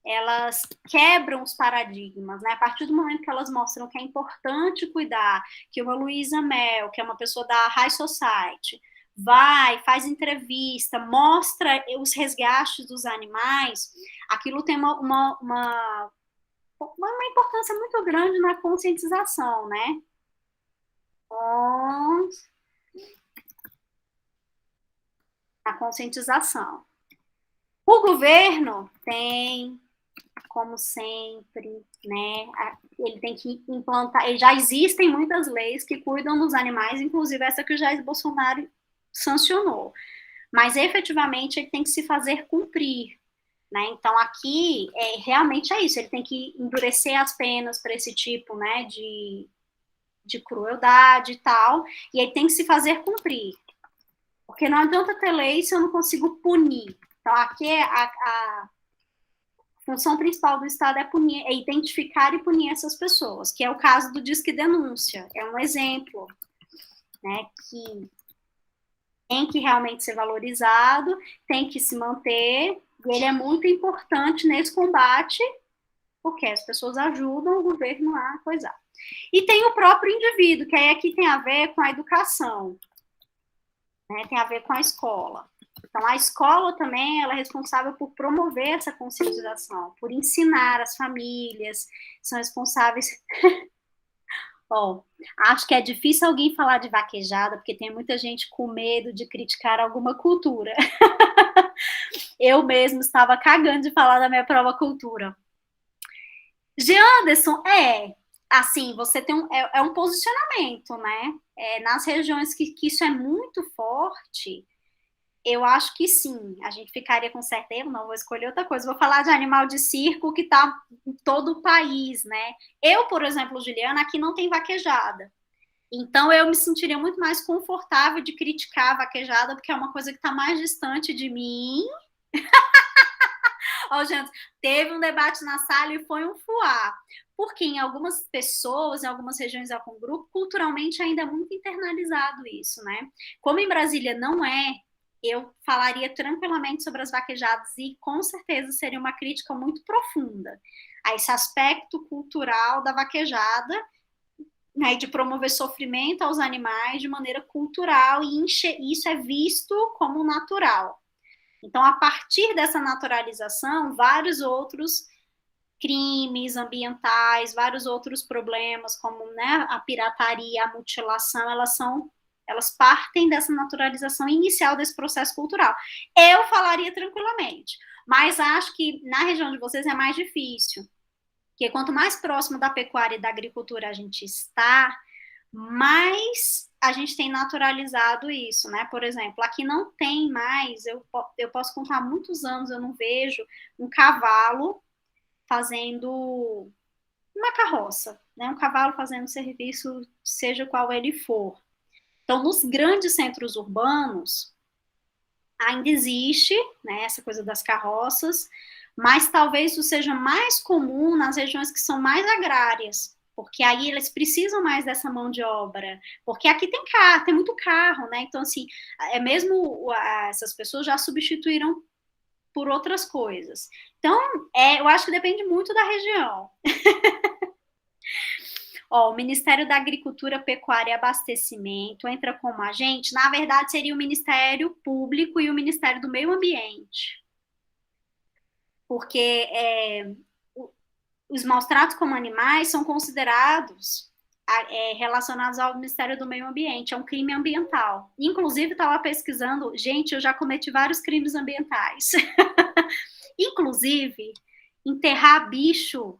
Elas quebram os paradigmas, né? A partir do momento que elas mostram que é importante cuidar, que uma Luísa Mel, que é uma pessoa da High Society, vai, faz entrevista, mostra os resgates dos animais, aquilo tem uma importância muito grande na conscientização, né? A conscientização. O governo tem, como sempre, né? Ele tem que implantar. Já existem muitas leis que cuidam dos animais, inclusive essa que o Jair Bolsonaro sancionou. Mas efetivamente ele tem que se fazer cumprir, né? Então aqui realmente é isso. Ele tem que endurecer as penas para esse tipo, né? De crueldade e tal. E ele tem que se fazer cumprir, porque não adianta ter lei se eu não consigo punir. Então aqui a função principal do Estado é punir, é identificar e punir essas pessoas, que é o caso do Disque Denúncia, é um exemplo, né, que tem que realmente ser valorizado, tem que se manter, e ele é muito importante nesse combate, porque as pessoas ajudam o governo a coisar. E tem o próprio indivíduo, que aí aqui tem a ver com a educação, né, tem a ver com a escola. Então, a escola também ela é responsável por promover essa conscientização, por ensinar as famílias, são responsáveis. Bom, acho que é difícil alguém falar de vaquejada, porque tem muita gente com medo de criticar alguma cultura. Eu mesmo estava cagando de falar da minha própria cultura. Anderson, assim, você tem um posicionamento, né? Nas regiões que isso é muito forte, eu acho que sim, a gente ficaria com certo erro, não vou escolher outra coisa, vou falar de animal de circo que está em todo o país, né? Eu, por exemplo, Juliana, aqui não tem vaquejada, então eu me sentiria muito mais confortável de criticar a vaquejada, porque é uma coisa que está mais distante de mim. Ó, gente, teve um debate na sala e foi um fuá, porque em algumas pessoas, em algumas regiões da Congrupo, culturalmente ainda é muito internalizado isso, né? Como em Brasília não é, eu falaria tranquilamente sobre as vaquejadas e com certeza seria uma crítica muito profunda a esse aspecto cultural da vaquejada, né, de promover sofrimento aos animais de maneira cultural e isso é visto como natural. Então, a partir dessa naturalização, vários outros crimes ambientais, vários outros problemas, como, né, a pirataria, a mutilação, elas partem dessa naturalização inicial desse processo cultural. Eu falaria tranquilamente, mas acho que na região de vocês é mais difícil, porque quanto mais próximo da pecuária e da agricultura a gente está, mais a gente tem naturalizado isso, né? Por exemplo, aqui não tem mais, eu posso contar há muitos anos, eu não vejo um cavalo fazendo uma carroça, né? Um cavalo fazendo serviço, seja qual ele for. Então, nos grandes centros urbanos, ainda existe, né, essa coisa das carroças, mas talvez isso seja mais comum nas regiões que são mais agrárias, porque aí eles precisam mais dessa mão de obra, porque aqui tem carro, tem muito carro, né? Então, assim, essas pessoas já substituíram por outras coisas. Então, eu acho que depende muito da região. O Ministério da Agricultura, Pecuária e Abastecimento entra como agente, na verdade seria o Ministério Público e o Ministério do Meio Ambiente. Porque os maus tratos como animais são considerados relacionados ao Ministério do Meio Ambiente, é um crime ambiental. Inclusive, estava pesquisando, gente, eu já cometi vários crimes ambientais. Inclusive, enterrar bicho,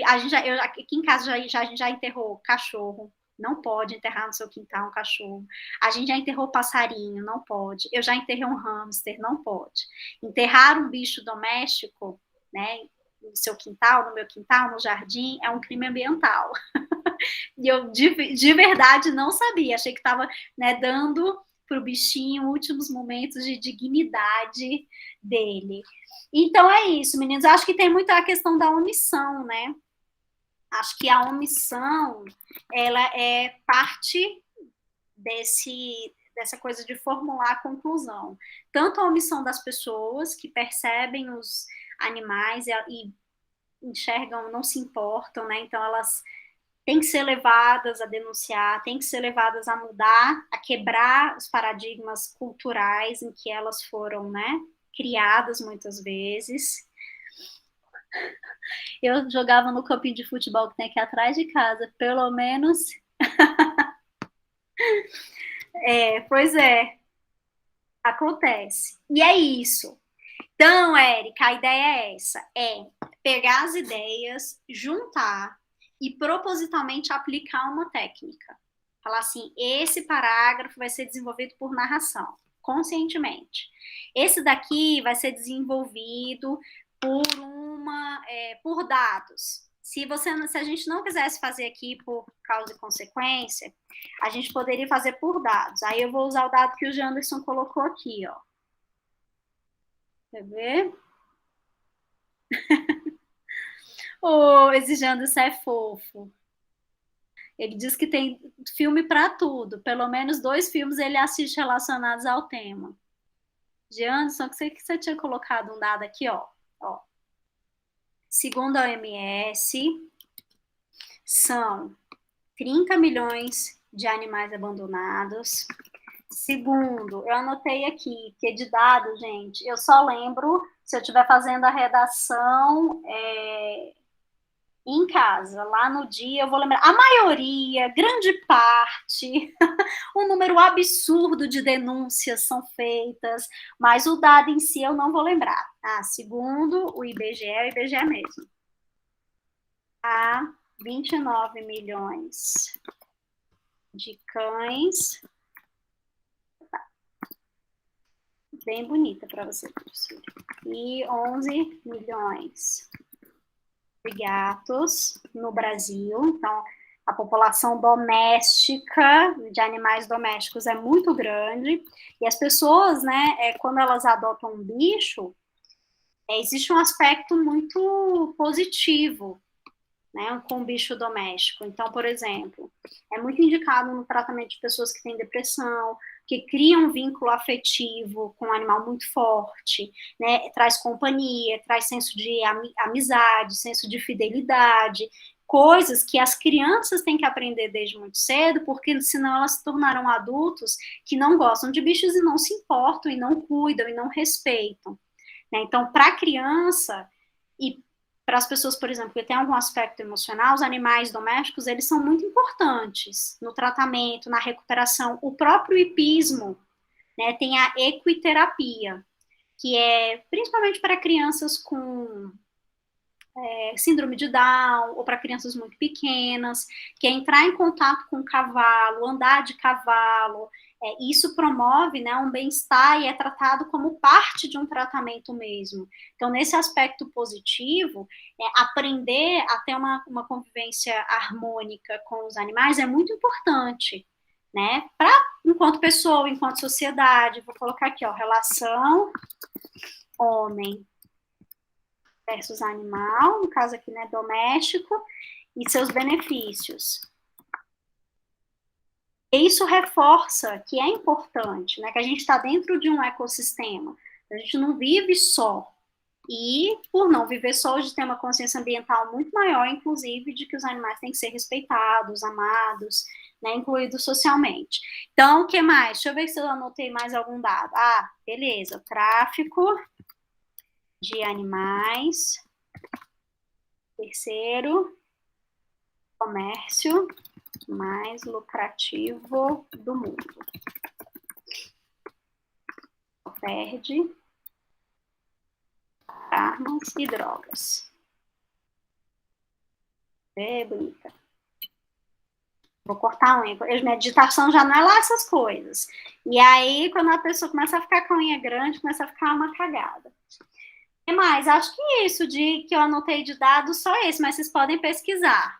aqui em casa a gente já enterrou cachorro, não pode enterrar no seu quintal um cachorro. A gente já enterrou passarinho, não pode. Eu já enterrei um hamster, não pode. Enterrar um bicho doméstico, né, no seu quintal, no meu quintal, no jardim, é um crime ambiental. E eu, de verdade, não sabia. Achei que estava, né, dando para o bichinho últimos momentos de dignidade dele. Então, é isso, meninos. Acho que tem muito a questão da omissão, né? Acho que a omissão, ela é parte dessa coisa de formular a conclusão. Tanto a omissão das pessoas que percebem os animais e enxergam, não se importam, né? Então, elas têm que ser levadas a denunciar, têm que ser levadas a mudar, a quebrar os paradigmas culturais em que elas foram, né, criadas muitas vezes. Eu jogava no campinho de futebol que tem aqui atrás de casa, pelo menos. Pois é, acontece. E é isso. Então, Érica, a ideia é essa: é pegar as ideias, juntar e propositalmente aplicar uma técnica. Falar assim, esse parágrafo vai ser desenvolvido por narração, conscientemente. Esse daqui vai ser desenvolvido por dados. Se a gente não quisesse fazer aqui por causa e consequência, a gente poderia fazer por dados. Aí eu vou usar o dado que o Janderson colocou aqui, ó. Quer ver? Esse Janderson é fofo. Ele diz que tem filme para tudo. Pelo menos 2 filmes ele assiste relacionados ao tema. Janderson, que você tinha colocado um dado aqui, ó. Segundo a OMS, são 30 milhões de animais abandonados. Segundo, eu anotei aqui, que de dados, gente, eu só lembro se eu estiver fazendo a redação em casa, lá no dia, eu vou lembrar. A maioria, grande parte, um número absurdo de denúncias são feitas, mas o dado em si eu não vou lembrar. Segundo o IBGE, é o IBGE mesmo. Há 29 milhões de cães. Bem bonita para você, professora. E 11 milhões de gatos no Brasil. Então, a população doméstica de animais domésticos é muito grande. E as pessoas, né, quando elas adotam um bicho, existe um aspecto muito positivo, né, com o bicho doméstico. Então, por exemplo, é muito indicado no tratamento de pessoas que têm depressão, que criam um vínculo afetivo com um animal muito forte, né, traz companhia, traz senso de amizade, senso de fidelidade, coisas que as crianças têm que aprender desde muito cedo, porque senão elas se tornarão adultos que não gostam de bichos e não se importam, e não cuidam, e não respeitam, né? Então, para a criança e para as pessoas, por exemplo, que têm algum aspecto emocional, os animais domésticos, eles são muito importantes no tratamento, na recuperação. O próprio hipismo, né, tem a equiterapia, que é principalmente para crianças com síndrome de Down, ou para crianças muito pequenas, que é entrar em contato com o cavalo, andar de cavalo. Isso promove, né, um bem-estar e é tratado como parte de um tratamento mesmo. Então, nesse aspecto positivo, aprender a ter uma convivência harmônica com os animais é muito importante, né? Enquanto pessoa, enquanto sociedade. Vou colocar aqui, ó, relação homem versus animal, no caso aqui, né, doméstico, e seus benefícios. E isso reforça que é importante, né, que a gente está dentro de um ecossistema, a gente não vive só, e por não viver só, a gente tem uma consciência ambiental muito maior, inclusive, de que os animais têm que ser respeitados, amados, né, incluídos socialmente. Então, o que mais? Deixa eu ver se eu anotei mais algum dado. Beleza, tráfico de animais. Terceiro, comércio mais lucrativo do mundo. Perde armas e drogas. É bonita. Vou cortar a unha. Meditação já não é lá essas coisas. E aí, quando a pessoa começa a ficar com a unha grande, começa a ficar uma cagada. E mais, acho que isso de que eu anotei de dados, só esse, mas vocês podem pesquisar.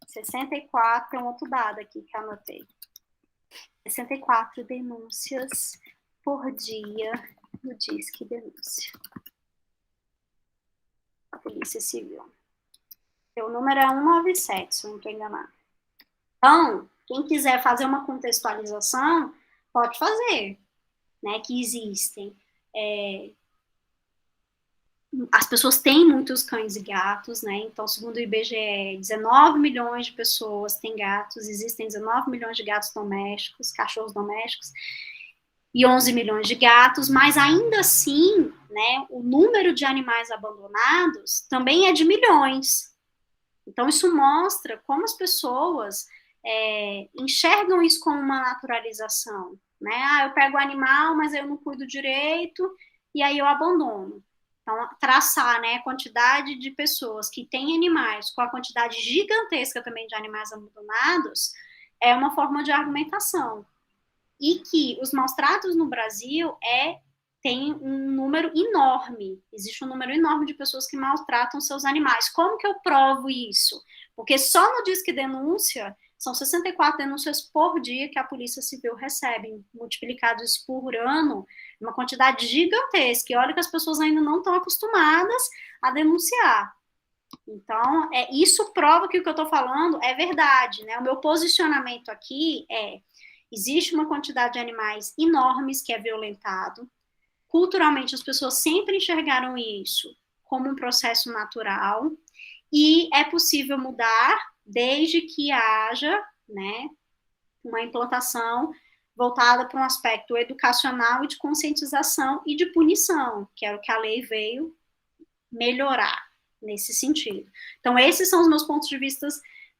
64, tem um outro dado aqui que eu anotei. 64 denúncias por dia no Disque Denúncia. A Polícia Civil. O número é 197, se eu não estou enganada. Então, quem quiser fazer uma contextualização, pode fazer, né? Que existem. As pessoas têm muitos cães e gatos, né? Então, segundo o IBGE, 19 milhões de pessoas têm gatos, existem 19 milhões de gatos domésticos, cachorros domésticos, e 11 milhões de gatos, mas ainda assim, né, o número de animais abandonados também é de milhões. Então, isso mostra como as pessoas enxergam isso como uma naturalização, né? Eu pego o animal, mas eu não cuido direito, e aí eu abandono. Então, traçar, né, a quantidade de pessoas que têm animais com a quantidade gigantesca também de animais abandonados é uma forma de argumentação. E que os maus-tratos no Brasil tem um número enorme, existe um número enorme de pessoas que maltratam seus animais. Como que eu provo isso? Porque só no Disque Denúncia, são 64 denúncias por dia que a Polícia Civil recebe, multiplicados por ano, uma quantidade gigantesca, e olha que as pessoas ainda não estão acostumadas a denunciar. Então, isso prova que o que eu estou falando é verdade, né? O meu posicionamento aqui existe uma quantidade de animais enormes que é violentado. Culturalmente, as pessoas sempre enxergaram isso como um processo natural e é possível mudar desde que haja, né, uma implantação voltada para um aspecto educacional e de conscientização e de punição, que é o que a lei veio melhorar nesse sentido. Então, esses são os meus pontos de vista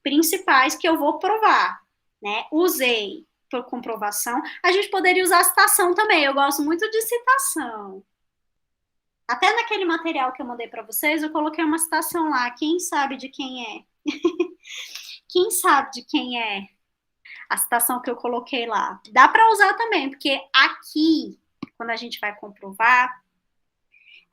principais que eu vou provar, né? Usei por comprovação. A gente poderia usar citação também, eu gosto muito de citação. Até naquele material que eu mandei para vocês, eu coloquei uma citação lá, quem sabe de quem é? Quem sabe de quem é a citação que eu coloquei lá? Dá para usar também, porque aqui, quando a gente vai comprovar,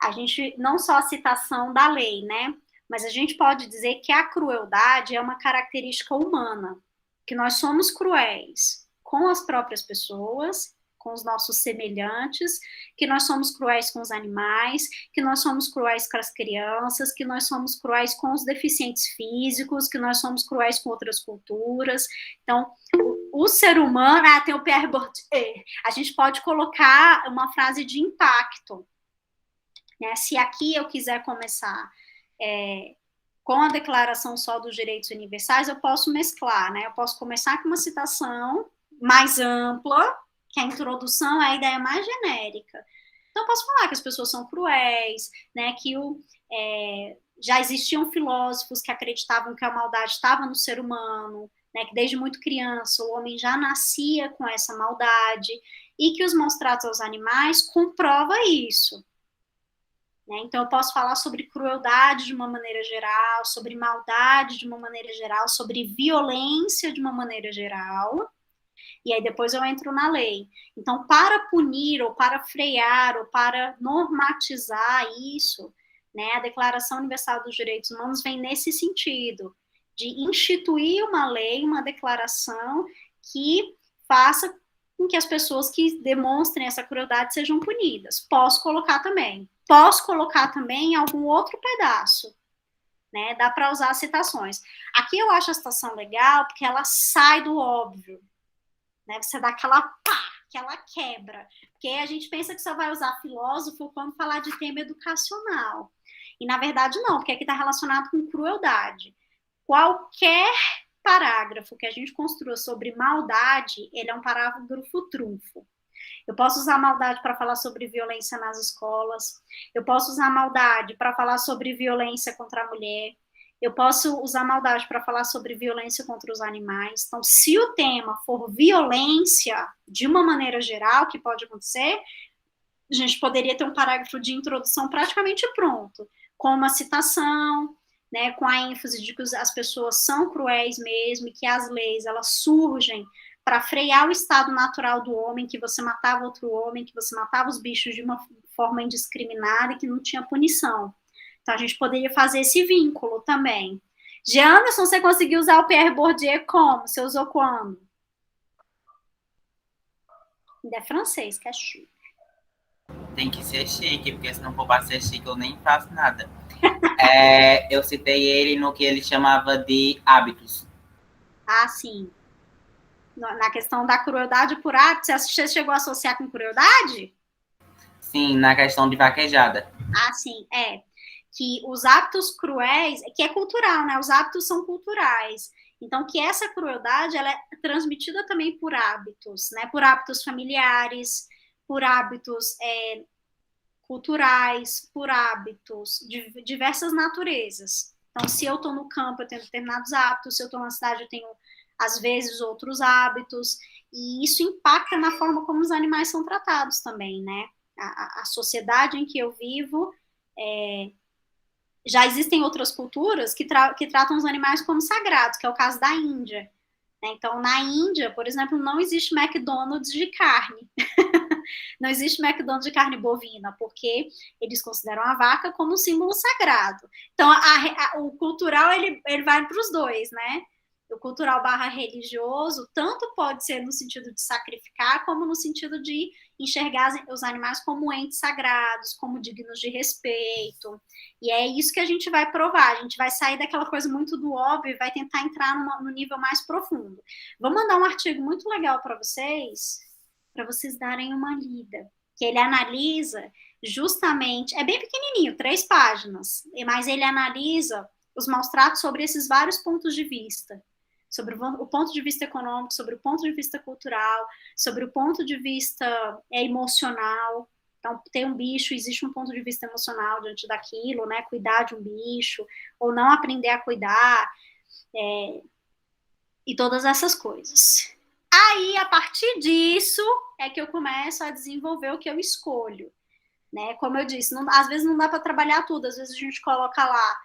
a gente, não só a citação da lei, né? Mas a gente pode dizer que a crueldade é uma característica humana, que nós somos cruéis com as próprias pessoas, com os nossos semelhantes, que nós somos cruéis com os animais, que nós somos cruéis com as crianças, que nós somos cruéis com os deficientes físicos, que nós somos cruéis com outras culturas. Então, o ser humano... tem o Pierre Bourdieu. A gente pode colocar uma frase de impacto, né? Se aqui eu quiser começar com a declaração só dos direitos universais, eu posso mesclar, né? Eu posso começar com uma citação mais ampla, que a introdução é a ideia mais genérica. Então, eu posso falar que as pessoas são cruéis, né? Que já existiam filósofos que acreditavam que a maldade estava no ser humano, né? Que desde muito criança o homem já nascia com essa maldade, e que os maus tratos aos animais comprova isso. Então, eu posso falar sobre crueldade de uma maneira geral, sobre maldade de uma maneira geral, sobre violência de uma maneira geral, e aí depois eu entro na lei. Então, para punir, ou para frear, ou para normatizar isso, né, a Declaração Universal dos Direitos Humanos vem nesse sentido, de instituir uma lei, uma declaração que faça com que as pessoas que demonstrem essa crueldade sejam punidas. Posso colocar também algum outro pedaço, né? Dá para usar citações. Aqui eu acho a citação legal porque ela sai do óbvio, né? Você dá aquela quebra, porque a gente pensa que só vai usar filósofo quando falar de tema educacional, e na verdade não, porque aqui está relacionado com crueldade. Qualquer parágrafo que a gente construa sobre maldade, ele é um parágrafo trunfo. Eu posso usar maldade para falar sobre violência nas escolas, eu posso usar maldade para falar sobre violência contra a mulher, Eu posso usar maldade para falar sobre violência contra os animais. Então, se o tema for violência, de uma maneira geral, que pode acontecer, a gente poderia ter um parágrafo de introdução praticamente pronto, com uma citação, né, com a ênfase de que as pessoas são cruéis mesmo, e que as leis, elas surgem para frear o estado natural do homem, que você matava outro homem, que você matava os bichos de uma forma indiscriminada e que não tinha punição. Então, a gente poderia fazer esse vínculo também. Anderson, você conseguiu usar o Pierre Bourdieu como? Você usou quando? Ainda é francês, que é chique. Tem que ser chique, porque se não for para ser chique, eu nem faço nada. Eu citei ele no que ele chamava de hábitos. Ah, sim. Na questão da crueldade por hábito, você chegou a associar com crueldade? Sim, na questão de vaquejada. Ah, sim, que os hábitos cruéis, que é cultural, né? Os hábitos são culturais. Então, que essa crueldade, ela é transmitida também por hábitos, né? Por hábitos familiares, por hábitos culturais, por hábitos de diversas naturezas. Então, se eu estou no campo, eu tenho determinados hábitos, se eu estou na cidade, eu tenho, às vezes, outros hábitos, e isso impacta na forma como os animais são tratados também, né? A sociedade em que eu vivo, já existem outras culturas que tratam os animais como sagrados, que é o caso da Índia. Então, na Índia, por exemplo, não existe McDonald's de carne. Não existe McDonald's de carne bovina, porque eles consideram a vaca como um símbolo sagrado. Então, o cultural, ele vai para os dois, né? O cultural / religioso, tanto pode ser no sentido de sacrificar, como no sentido de enxergar os animais como entes sagrados, como dignos de respeito. E é isso que a gente vai provar. A gente vai sair daquela coisa muito do óbvio e vai tentar entrar no nível mais profundo. Vou mandar um artigo muito legal para vocês darem uma lida. Que ele analisa justamente, é bem pequenininho, 3 páginas, mas ele analisa os maus tratos sobre esses vários pontos de vista. Sobre o ponto de vista econômico, sobre o ponto de vista cultural, sobre o ponto de vista emocional. Então, ter um bicho, existe um ponto de vista emocional diante daquilo, né? Cuidar de um bicho, ou não aprender a cuidar, e todas essas coisas. Aí, a partir disso, é que eu começo a desenvolver o que eu escolho. Né? Como eu disse, às vezes não dá para trabalhar tudo, às vezes a gente coloca lá,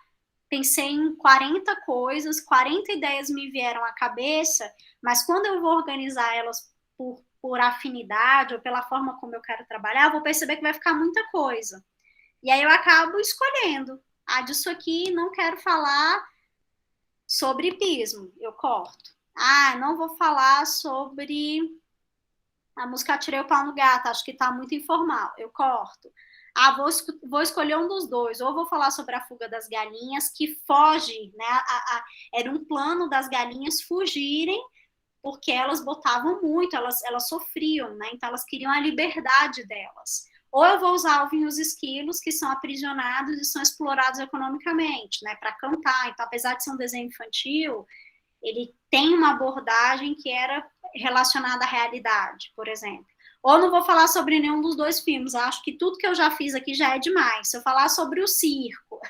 pensei em 40 coisas, 40 ideias me vieram à cabeça, mas quando eu vou organizar elas por afinidade ou pela forma como eu quero trabalhar, eu vou perceber que vai ficar muita coisa. E aí eu acabo escolhendo. Disso aqui não quero falar sobre hipismo, eu corto. Não vou falar sobre a música Atirei o Pau no Gato, acho que está muito informal, eu corto. Vou escolher um dos dois, ou vou falar sobre a fuga das galinhas, que foge, né? Era um plano das galinhas fugirem, porque elas botavam muito, elas sofriam, né? Então elas queriam a liberdade delas. Ou eu vou usar Alvin e os Esquilos, que são aprisionados e são explorados economicamente, né? Para cantar. Então, apesar de ser um desenho infantil, ele tem uma abordagem que era relacionada à realidade, por exemplo. Ou não vou falar sobre nenhum dos dois filmes, acho que tudo que eu já fiz aqui já é demais. Se eu falar sobre o circo,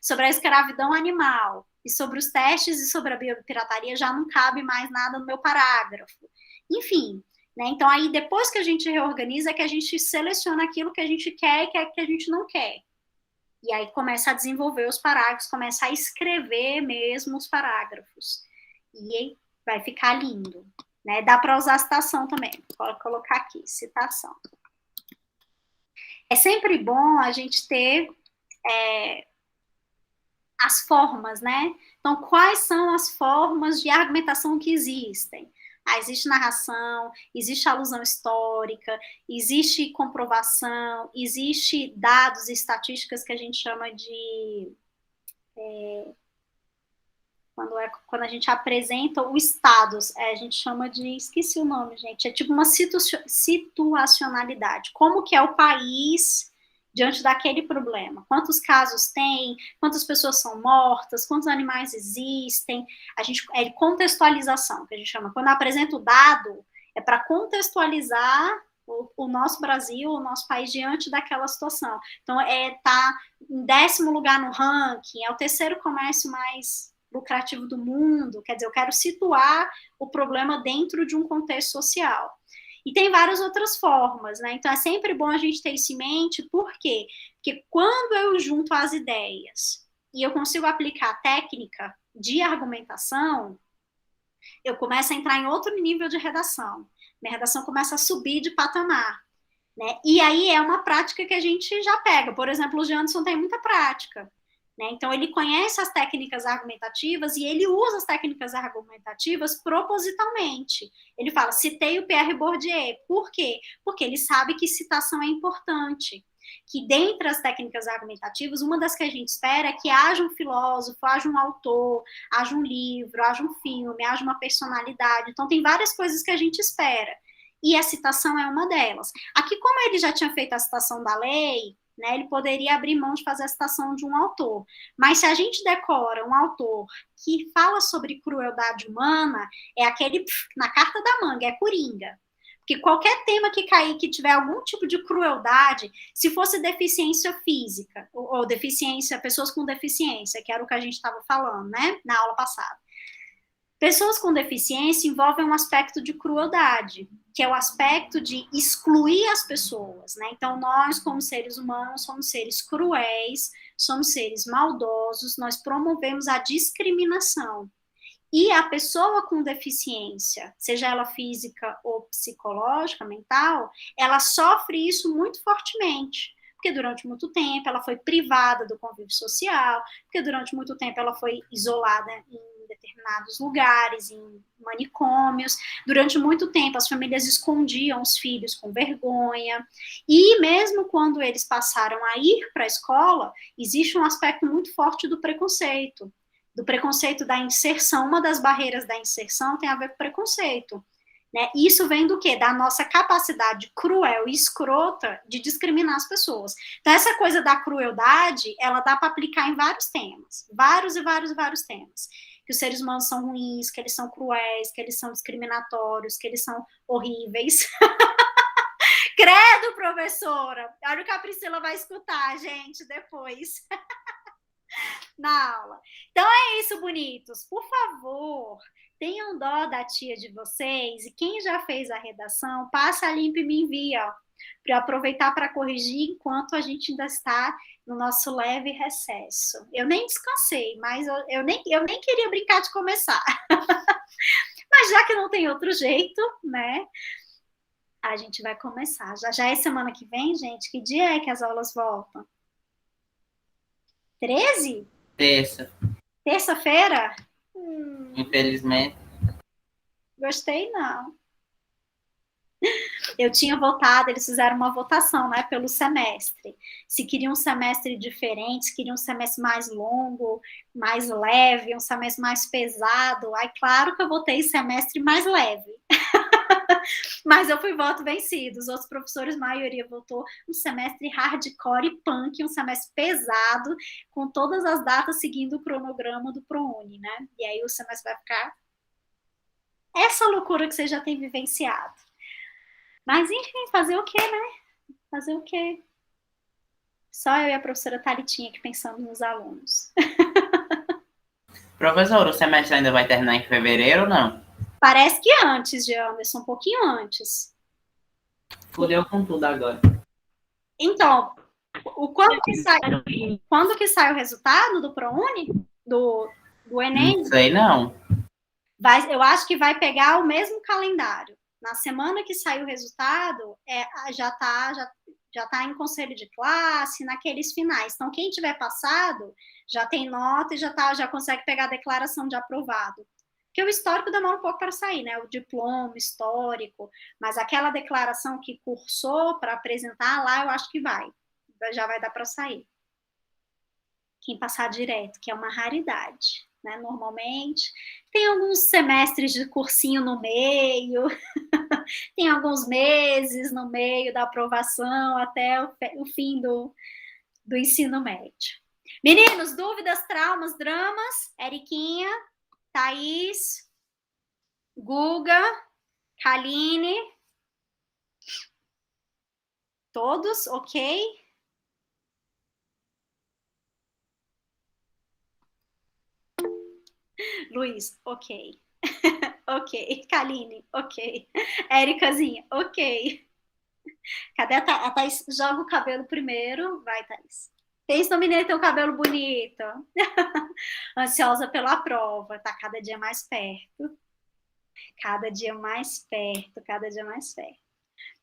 sobre a escravidão animal, e sobre os testes e sobre a biopirataria, já não cabe mais nada no meu parágrafo. Enfim, né? Então aí depois que a gente reorganiza, é que a gente seleciona aquilo que a gente quer e que a gente não quer. E aí começa a desenvolver os parágrafos, começa a escrever mesmo os parágrafos. E vai ficar lindo. Né? Dá para usar citação também. Vou colocar aqui, citação. É sempre bom a gente ter as formas, né? Então, quais são as formas de argumentação que existem? Existe narração, existe alusão histórica, existe comprovação, existe dados e estatísticas que a gente chama de... Quando a gente apresenta o status, a gente chama de... Esqueci o nome, gente. É tipo uma situacionalidade. Como que é o país diante daquele problema? Quantos casos tem? Quantas pessoas são mortas? Quantos animais existem? É contextualização, que a gente chama. Quando apresenta o dado, é para contextualizar o nosso Brasil, o nosso país diante daquela situação. Então, tá em 10º lugar no ranking, é o 3º comércio mais lucrativo do mundo, quer dizer, eu quero situar o problema dentro de um contexto social. E tem várias outras formas, né? Então, é sempre bom a gente ter isso em mente, por quê? Porque quando eu junto as ideias e eu consigo aplicar a técnica de argumentação, eu começo a entrar em outro nível de redação. Minha redação começa a subir de patamar, né? E aí é uma prática que a gente já pega. Por exemplo, o Janderson tem muita prática, né? Então, ele conhece as técnicas argumentativas e ele usa as técnicas argumentativas propositalmente. Ele fala, citei o Pierre Bourdieu. Por quê? Porque ele sabe que citação é importante. Que dentre as técnicas argumentativas, uma das que a gente espera é que haja um filósofo, haja um autor, haja um livro, haja um filme, haja uma personalidade. Então, tem várias coisas que a gente espera. E a citação é uma delas. Aqui, como ele já tinha feito a citação da lei, né, ele poderia abrir mão de fazer a citação de um autor. Mas se a gente decora um autor que fala sobre crueldade humana, é aquele na carta da manga, é Coringa. Porque qualquer tema que cair que tiver algum tipo de crueldade, se fosse deficiência física, ou deficiência, pessoas com deficiência, que era o que a gente estava falando, né, na aula passada. Pessoas com deficiência envolvem um aspecto de crueldade, que é o aspecto de excluir as pessoas, né? Então, nós, como seres humanos, somos seres cruéis, somos seres maldosos, nós promovemos a discriminação. E a pessoa com deficiência, seja ela física ou psicológica, mental, ela sofre isso muito fortemente. Porque durante muito tempo ela foi privada do convívio social, porque durante muito tempo ela foi isolada em determinados lugares, em manicômios. Durante muito tempo as famílias escondiam os filhos com vergonha. E mesmo quando eles passaram a ir para a escola, existe um aspecto muito forte do preconceito da inserção. Uma das barreiras da inserção tem a ver com preconceito. Né? Isso vem do quê? Da nossa capacidade cruel e escrota de discriminar as pessoas. Então, essa coisa da crueldade, ela dá para aplicar em vários temas. Vários e vários e vários temas. Que os seres humanos são ruins, que eles são cruéis, que eles são discriminatórios, que eles são horríveis. Credo, professora! Olha o que a Priscila vai escutar, gente, depois. Na aula. Então é isso, bonitos. Por favor, tenham dó da tia de vocês e quem já fez a redação, passa limpo e me envia, para eu aproveitar para corrigir enquanto a gente ainda está no nosso leve recesso. Eu nem descansei, mas eu nem queria brincar de começar. Mas já que não tem outro jeito, né? A gente vai começar. Já é semana que vem, gente? Que dia é que as aulas voltam? 13? Terça. Terça-feira? Infelizmente. Gostei, não. Eu tinha votado, eles fizeram uma votação, né, pelo semestre. Se queriam um semestre diferente, se queriam um semestre mais longo, mais leve, um semestre mais pesado. Aí, claro que eu votei semestre mais leve. Mas eu fui voto vencido. Os outros professores, a maioria, votou um semestre hardcore e punk, um semestre pesado, com todas as datas seguindo o cronograma do ProUni, né? E aí o semestre vai ficar essa loucura que você já tem vivenciado. Mas, enfim, fazer o quê, né? Fazer o quê? Só eu e a professora Thalitinha aqui pensando nos alunos. Professor, o semestre ainda vai terminar em fevereiro ou não? Parece que antes, Anderson, um pouquinho antes. Fudeu com tudo agora. Então, quando que sai o resultado do ProUni? Do Enem? Não sei, não. Eu acho que vai pegar o mesmo calendário. Na semana que sai o resultado, já está em conselho de classe, naqueles finais. Então, quem tiver passado, já tem nota e já consegue pegar a declaração de aprovado. Porque o histórico demora um pouco para sair, né? O diploma histórico, mas aquela declaração que cursou para apresentar lá, eu acho que já vai dar para sair. Quem passar direto, que é uma raridade, né? Normalmente, tem alguns semestres de cursinho no meio, tem alguns meses no meio da aprovação até o fim do ensino médio. Meninos, dúvidas, traumas, dramas? Eriquinha, Thaís, Guga, Kaline. Todos, ok? Luiz, ok. Ok. Kaline, ok. Éricazinha, ok. Cadê a Thaís? Joga o cabelo primeiro. Vai, Thaís. Pensa no menino ter um cabelo bonito. Ansiosa pela prova. Tá cada dia mais perto. Cada dia mais perto. Cada dia mais perto.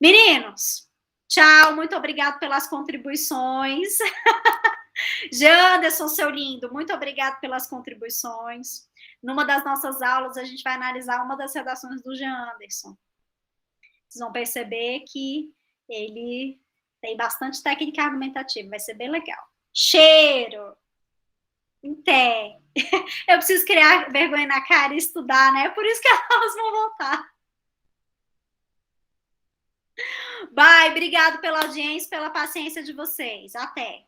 Meninos, tchau. Muito obrigado pelas contribuições. Janderson, seu lindo, muito obrigado pelas contribuições. Numa das nossas aulas, a gente vai analisar uma das redações do Janderson. Vocês vão perceber que ele tem bastante técnica argumentativa, vai ser bem legal. Cheiro! Até. Eu preciso criar vergonha na cara e estudar, né? É por isso que elas vão voltar. Bye, obrigado pela audiência, pela paciência de vocês. Até.